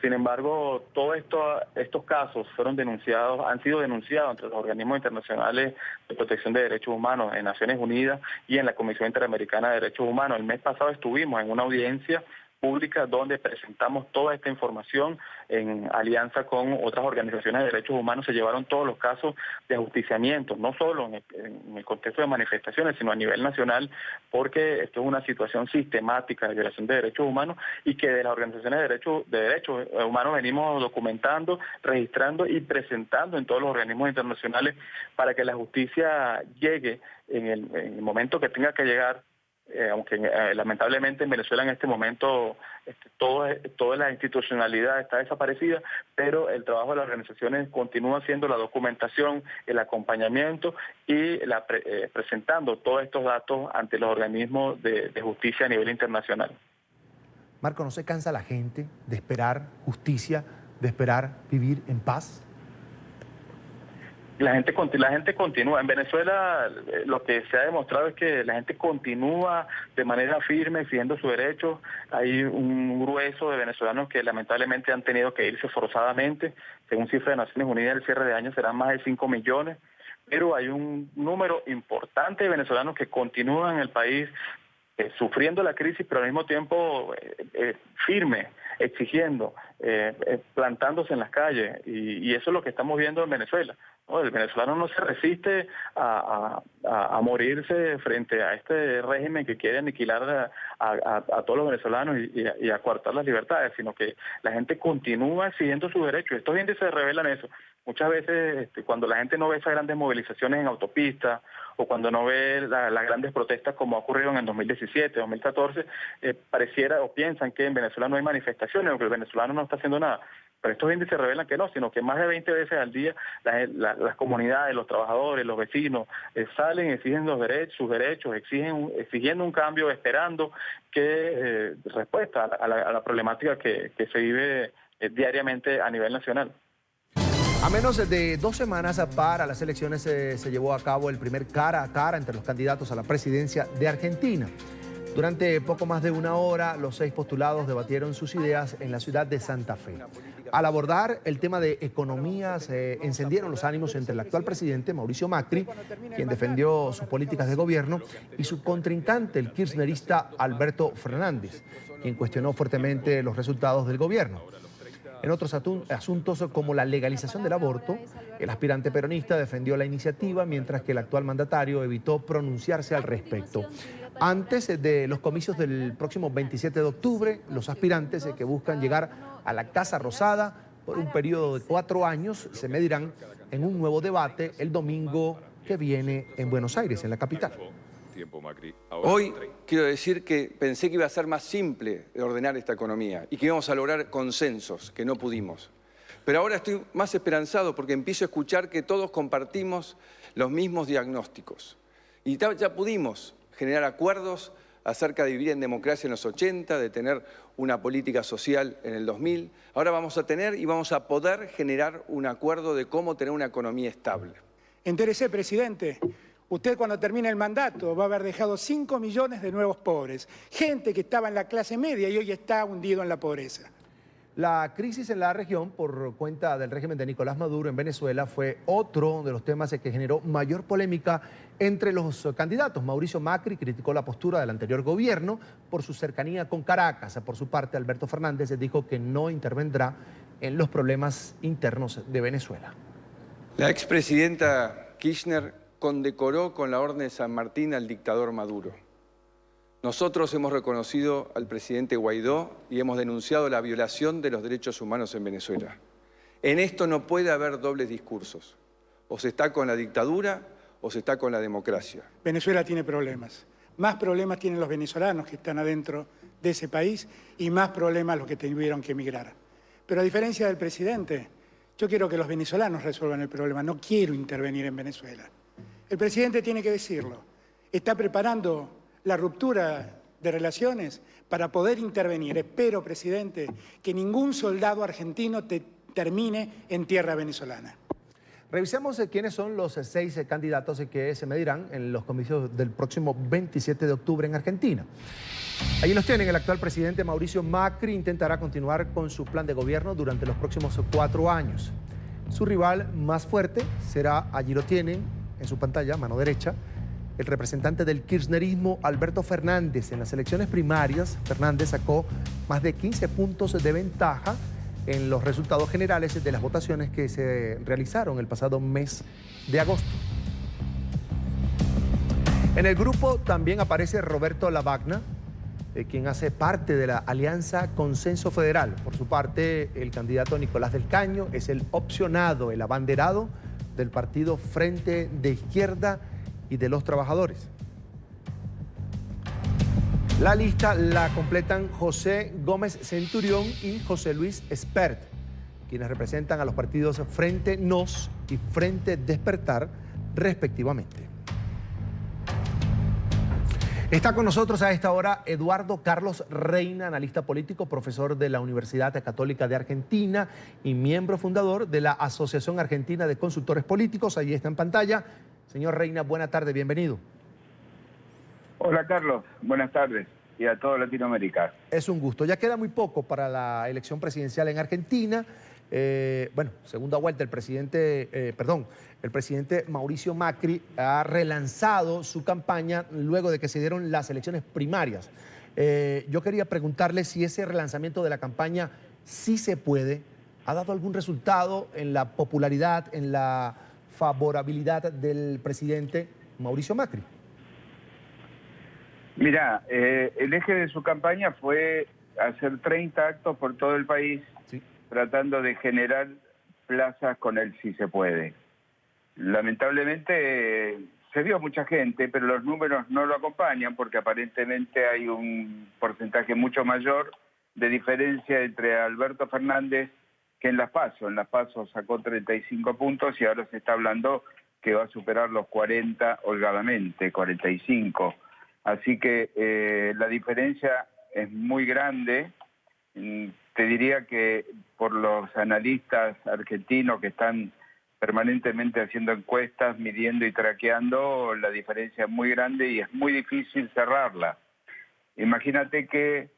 [SPEAKER 27] Sin embargo, todos estos casos han sido denunciados entre los organismos internacionales de protección de derechos humanos, en Naciones Unidas y en la Comisión Interamericana de Derechos Humanos. El mes pasado estuvimos en una audiencia pública donde presentamos toda esta información en alianza con otras organizaciones de derechos humanos. Se llevaron todos los casos de ajusticiamiento, no solo en el contexto de manifestaciones, sino a nivel nacional, porque esto es una situación sistemática de violación de derechos humanos y que de las organizaciones de derechos humanos venimos documentando, registrando y presentando en todos los organismos internacionales para que la justicia llegue en el momento que tenga que llegar. Aunque lamentablemente en Venezuela en este momento toda la institucionalidad está desaparecida, pero el trabajo de las organizaciones continúa siendo la documentación, el acompañamiento y presentando todos estos datos ante los organismos de justicia a nivel internacional.
[SPEAKER 2] Marco, ¿no se cansa la gente de esperar justicia, de esperar vivir en paz?
[SPEAKER 27] La gente continúa. En Venezuela lo que se ha demostrado es que la gente continúa de manera firme exigiendo sus derechos. Hay un grueso de venezolanos que lamentablemente han tenido que irse forzadamente. Según cifras de Naciones Unidas, el cierre de año serán más de 5 millones. Pero hay un número importante de venezolanos que continúan en el país sufriendo la crisis, pero al mismo tiempo firme, exigiendo, plantándose en las calles. Y eso es lo que estamos viendo en Venezuela. El venezolano no se resiste a morirse frente a este régimen que quiere aniquilar a todos los venezolanos y a coartar las libertades, sino que la gente continúa exigiendo sus derechos. Estos índices revelan eso. Muchas veces cuando la gente no ve esas grandes movilizaciones en autopistas o cuando no ve las grandes protestas como ha ocurrido en el 2017, 2014, pareciera o piensan que en Venezuela no hay manifestaciones o que el venezolano no está haciendo nada. Pero estos índices revelan que no, sino que más de 20 veces al día las comunidades, los trabajadores, los vecinos salen, exigen sus derechos, exigiendo un cambio, esperando que respuesta a la problemática que se vive diariamente a nivel nacional.
[SPEAKER 2] A menos de 2 semanas para las elecciones se llevó a cabo el primer cara a cara entre los candidatos a la presidencia de Argentina. Durante poco más de 1 hora, los 6 postulados debatieron sus ideas en la ciudad de Santa Fe. Al abordar el tema de economía, se encendieron los ánimos entre el actual presidente, Mauricio Macri, quien defendió sus políticas de gobierno, y su contrincante, el kirchnerista Alberto Fernández, quien cuestionó fuertemente los resultados del gobierno. En otros asuntos como la legalización del aborto, el aspirante peronista defendió la iniciativa, mientras que el actual mandatario evitó pronunciarse al respecto. Antes de los comicios del próximo 27 de octubre, los aspirantes que buscan llegar a la Casa Rosada por un periodo de 4 años se medirán en un nuevo debate el domingo que viene en Buenos Aires, en la capital.
[SPEAKER 11] Hoy quiero decir que pensé que iba a ser más simple de ordenar esta economía y que íbamos a lograr consensos, que no pudimos. Pero ahora estoy más esperanzado porque empiezo a escuchar que todos compartimos los mismos diagnósticos. Y ya pudimos generar acuerdos acerca de vivir en democracia en los 80, de tener una política social en el 2000. Ahora vamos a tener y vamos a poder generar un acuerdo de cómo tener una economía estable.
[SPEAKER 12] Entérese, presidente, usted cuando termine el mandato va a haber dejado 5 millones de nuevos pobres, gente que estaba en la clase media y hoy está hundido en la pobreza.
[SPEAKER 2] La crisis en la región por cuenta del régimen de Nicolás Maduro en Venezuela fue otro de los temas que generó mayor polémica entre los candidatos. Mauricio Macri criticó la postura del anterior gobierno por su cercanía con Caracas. Por su parte, Alberto Fernández dijo que no intervendrá en los problemas internos de Venezuela.
[SPEAKER 11] La expresidenta Kirchner condecoró con la Orden de San Martín al dictador Maduro. Nosotros hemos reconocido al presidente Guaidó y hemos denunciado la violación de los derechos humanos en Venezuela. En esto no puede haber dobles discursos. O se está con la dictadura o se está con la democracia.
[SPEAKER 12] Venezuela tiene problemas. Más problemas tienen los venezolanos que están adentro de ese país y más problemas los que tuvieron que emigrar. Pero a diferencia del presidente, yo quiero que los venezolanos resuelvan el problema. No quiero intervenir en Venezuela. El presidente tiene que decirlo. Está preparando la ruptura de relaciones para poder intervenir. Espero, presidente, que ningún soldado argentino termine en tierra venezolana.
[SPEAKER 2] Revisemos quiénes son los 6 candidatos que se medirán en los comicios del próximo 27 de octubre en Argentina. Allí los tienen. El actual presidente Mauricio Macri intentará continuar con su plan de gobierno durante los próximos 4 años. Su rival más fuerte será, allí lo tienen en su pantalla, mano derecha, el representante del kirchnerismo, Alberto Fernández. En las elecciones primarias, Fernández sacó más de 15 puntos de ventaja en los resultados generales de las votaciones que se realizaron el pasado mes de agosto. En el grupo también aparece Roberto Lavagna, quien hace parte de la Alianza Consenso Federal. Por su parte, el candidato Nicolás del Caño es el opcionado, el abanderado del partido Frente de Izquierda y de los Trabajadores. La lista la completan José Gómez Centurión y José Luis Espert, quienes representan a los partidos Frente Nos y Frente Despertar, respectivamente. Está con nosotros a esta hora Eduardo Carlos Reina, analista político, profesor de la Universidad Católica de Argentina y miembro fundador de la Asociación Argentina de Consultores Políticos. Ahí está en pantalla. Señor Reina, buena tarde, bienvenido.
[SPEAKER 13] Hola Carlos, buenas tardes y a toda Latinoamérica.
[SPEAKER 2] Es un gusto. Ya queda muy poco para la elección presidencial en Argentina. Segunda vuelta, el presidente Mauricio Macri ha relanzado su campaña luego de que se dieron las elecciones primarias. Yo quería preguntarle si ese relanzamiento de la campaña sí se puede, ha dado algún resultado en la popularidad, en la favorabilidad del presidente Mauricio Macri.
[SPEAKER 13] Mira, el eje de su campaña fue hacer 30 actos por todo el país, sí, tratando de generar plazas con el sí se puede. Lamentablemente se vio mucha gente, pero los números no lo acompañan porque aparentemente hay un porcentaje mucho mayor de diferencia entre Alberto Fernández que en las PASO. En las PASO sacó 35 puntos y ahora se está hablando que va a superar los 40 holgadamente, 45. Así que la diferencia es muy grande. Te diría que por los analistas argentinos que están permanentemente haciendo encuestas, midiendo y traqueando, la diferencia es muy grande y es muy difícil cerrarla. Imagínate que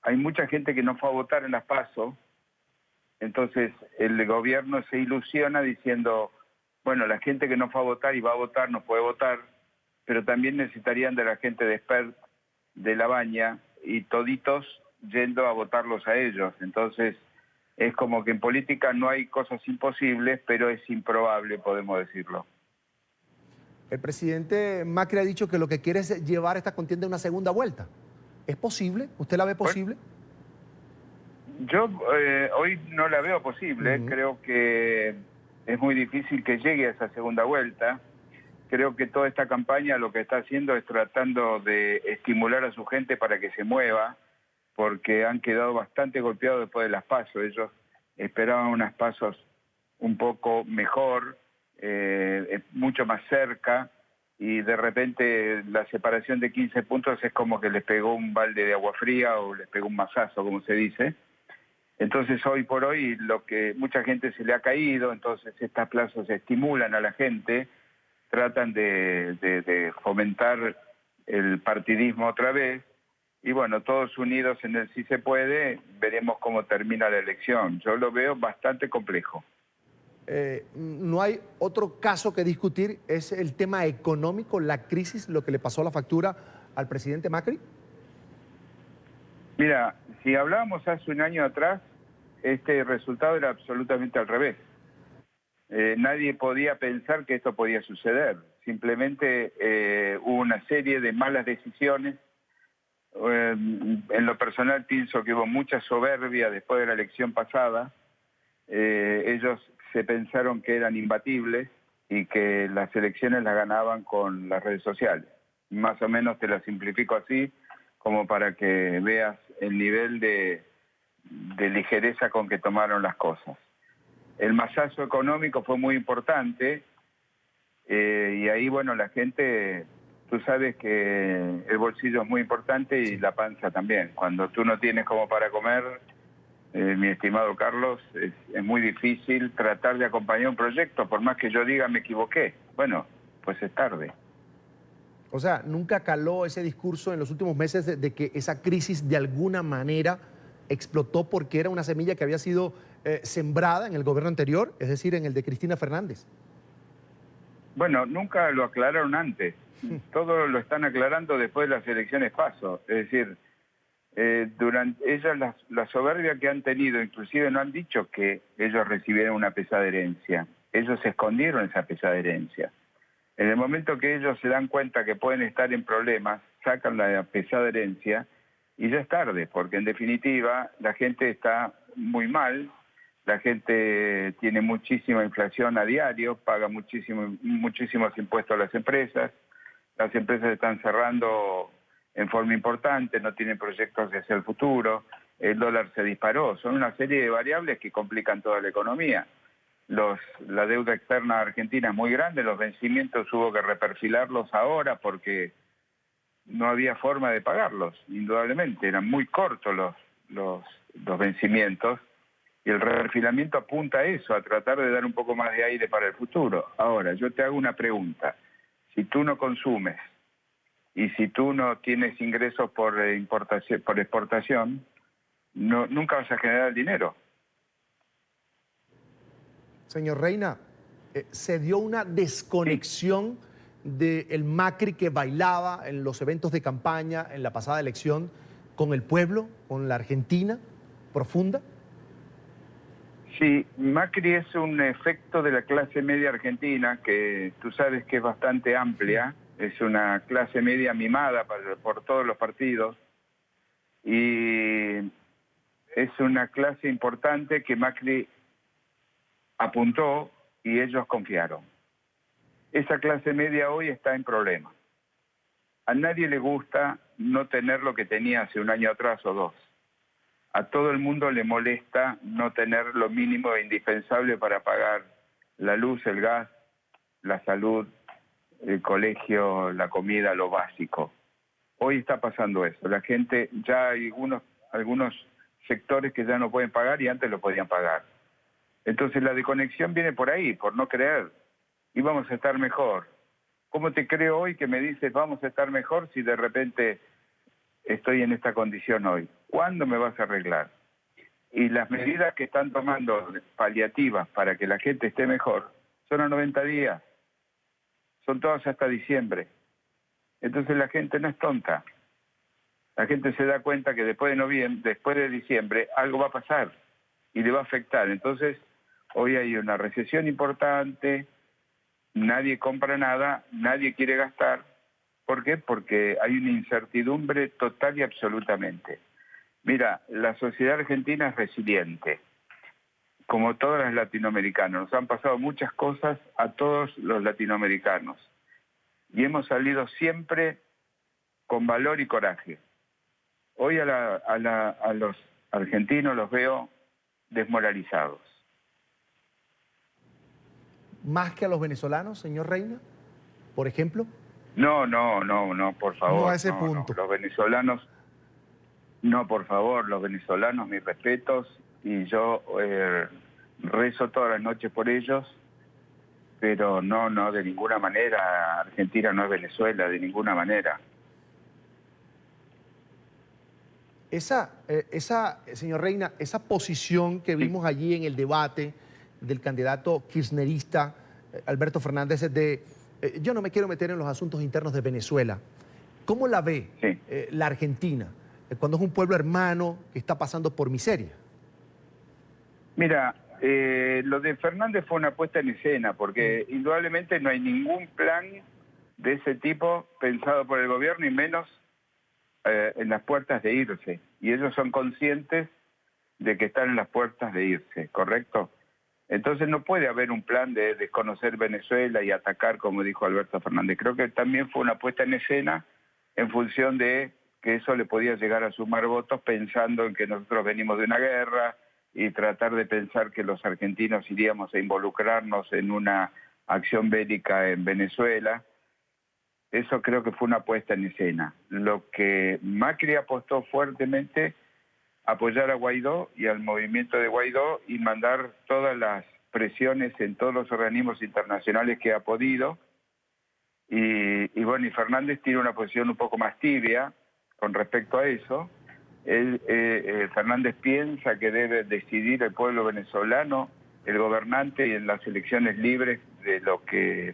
[SPEAKER 13] hay mucha gente que no fue a votar en las PASO, entonces el gobierno se ilusiona diciendo, bueno, la gente que no fue a votar y va a votar no puede votar, pero también necesitarían de la gente de Espert, de La Baña, y toditos yendo a votarlos a ellos. Entonces, es como que en política no hay cosas imposibles, pero es improbable, podemos decirlo.
[SPEAKER 2] El presidente Macri ha dicho que lo que quiere es llevar esta contienda a una segunda vuelta. ¿Es posible? ¿Usted la ve posible?
[SPEAKER 13] Yo hoy no la veo posible. Creo que es muy difícil que llegue a esa segunda vuelta. Creo que toda esta campaña lo que está haciendo es tratando de estimular a su gente para que se mueva, porque han quedado bastante golpeados después de las PASO. Ellos esperaban unas PASOs un poco mejor, mucho más cerca, y de repente la separación de 15 puntos es como que les pegó un balde de agua fría o les pegó un mazazo, como se dice. Entonces hoy por hoy lo que mucha gente se le ha caído, entonces estas plazas estimulan a la gente, tratan de fomentar el partidismo otra vez, y bueno, todos unidos en el sí se puede, veremos cómo termina la elección. Yo lo veo bastante complejo.
[SPEAKER 2] No hay otro caso que discutir, es el tema económico, la crisis, lo que le pasó la factura al presidente Macri.
[SPEAKER 13] Mira, si hablábamos hace un año atrás, este resultado era absolutamente al revés. Nadie podía pensar que esto podía suceder. Simplemente hubo una serie de malas decisiones. En lo personal pienso que hubo mucha soberbia después de la elección pasada. Ellos se pensaron que eran imbatibles y que las elecciones las ganaban con las redes sociales. Más o menos te la simplifico así, como para que veas el nivel de ligereza con que tomaron las cosas. El masazo económico fue muy importante, y ahí, bueno, la gente, tú sabes que el bolsillo es muy importante y la panza también. Cuando tú no tienes como para comer, mi estimado Carlos, es muy difícil tratar de acompañar un proyecto, por más que yo diga me equivoqué. Bueno, pues es tarde.
[SPEAKER 2] O sea, ¿nunca caló ese discurso en los últimos meses de que esa crisis de alguna manera explotó porque era una semilla que había sido sembrada en el gobierno anterior, es decir, en el de Cristina Fernández?
[SPEAKER 13] Bueno, nunca lo aclararon antes. Todo lo están aclarando después de las elecciones PASO. Es decir, durante ellos la soberbia que han tenido, inclusive no han dicho que ellos recibieron una pesada herencia. Ellos escondieron esa pesada herencia. En el momento que ellos se dan cuenta que pueden estar en problemas, sacan la pesada herencia y ya es tarde, porque en definitiva la gente está muy mal, la gente tiene muchísima inflación a diario, paga muchísimos impuestos a las empresas están cerrando en forma importante, no tienen proyectos hacia el futuro, el dólar se disparó, son una serie de variables que complican toda la economía. La deuda externa argentina es muy grande, los vencimientos hubo que reperfilarlos ahora porque no había forma de pagarlos, indudablemente, eran muy cortos los vencimientos, y el reperfilamiento apunta a eso, a tratar de dar un poco más de aire para el futuro. Ahora, yo te hago una pregunta. Si tú no consumes y si tú no tienes ingresos por exportación, nunca vas a generar dinero.
[SPEAKER 2] Señor Reina, se dio una desconexión del Macri que bailaba en los eventos de campaña en la pasada elección con el pueblo, con la Argentina profunda.
[SPEAKER 13] Sí, Macri es un efecto de la clase media argentina, que tú sabes que es bastante amplia, es una clase media mimada por todos los partidos, y es una clase importante que Macri apuntó y ellos confiaron. Esa clase media hoy está en problemas. A nadie le gusta no tener lo que tenía hace un año atrás o dos. A todo el mundo le molesta no tener lo mínimo e indispensable para pagar la luz, el gas, la salud, el colegio, la comida, lo básico. Hoy está pasando eso. La gente, ya hay algunos sectores que ya no pueden pagar y antes lo podían pagar. Entonces la desconexión viene por ahí, por no creer. Y vamos a estar mejor. ¿Cómo te creo hoy que me dices vamos a estar mejor si de repente estoy en esta condición hoy? ¿Cuándo me vas a arreglar? Y las medidas que están tomando paliativas para que la gente esté mejor son a 90 días. Son todas hasta diciembre. Entonces la gente no es tonta. La gente se da cuenta que después de diciembre, algo va a pasar y le va a afectar. Entonces, hoy hay una recesión importante, nadie compra nada, nadie quiere gastar. ¿Por qué? Porque hay una incertidumbre total y absolutamente. Mira, la sociedad argentina es resiliente, como todas las latinoamericanas. Nos han pasado muchas cosas a todos los latinoamericanos y hemos salido siempre con valor y coraje. Hoy a los argentinos los veo desmoralizados.
[SPEAKER 2] ¿Más que a los venezolanos, señor Reina, por ejemplo?
[SPEAKER 13] No, por favor.
[SPEAKER 2] No a ese punto.
[SPEAKER 13] Los venezolanos, no, por favor, los venezolanos, mis respetos, y yo rezo todas las noches por ellos, pero no, de ninguna manera. Argentina no es Venezuela, de ninguna manera.
[SPEAKER 2] Señor Reina, esa posición que vimos allí en el debate del candidato kirchnerista Alberto Fernández de yo no me quiero meter en los asuntos internos de Venezuela. ¿Cómo la ve la Argentina cuando es un pueblo hermano que está pasando por miseria?
[SPEAKER 13] Mira, lo de Fernández fue una puesta en escena, porque indudablemente no hay ningún plan de ese tipo pensado por el gobierno, y menos en las puertas de irse. Y ellos son conscientes de que están en las puertas de irse, ¿correcto? Entonces no puede haber un plan de desconocer Venezuela y atacar, como dijo Alberto Fernández. Creo que también fue una puesta en escena en función de que eso le podía llegar a sumar votos, pensando en que nosotros venimos de una guerra y tratar de pensar que los argentinos iríamos a involucrarnos en una acción bélica en Venezuela. Eso creo que fue una puesta en escena. Lo que Macri apostó fuertemente, apoyar a Guaidó y al movimiento de Guaidó y mandar todas las presiones en todos los organismos internacionales que ha podido. Y Fernández tiene una posición un poco más tibia con respecto a eso. Fernández piensa que debe decidir el pueblo venezolano, el gobernante, y en las elecciones libres de lo que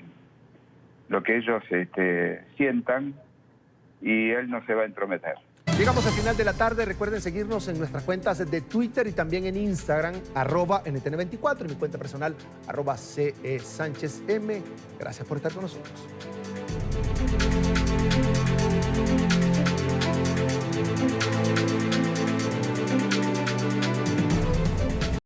[SPEAKER 13] ellos sientan, y él no se va a entrometer.
[SPEAKER 2] Llegamos al final de la tarde. Recuerden seguirnos en nuestras cuentas de Twitter y también en Instagram, @NTN24, y mi cuenta personal, @CESánchezM. Gracias por estar con nosotros.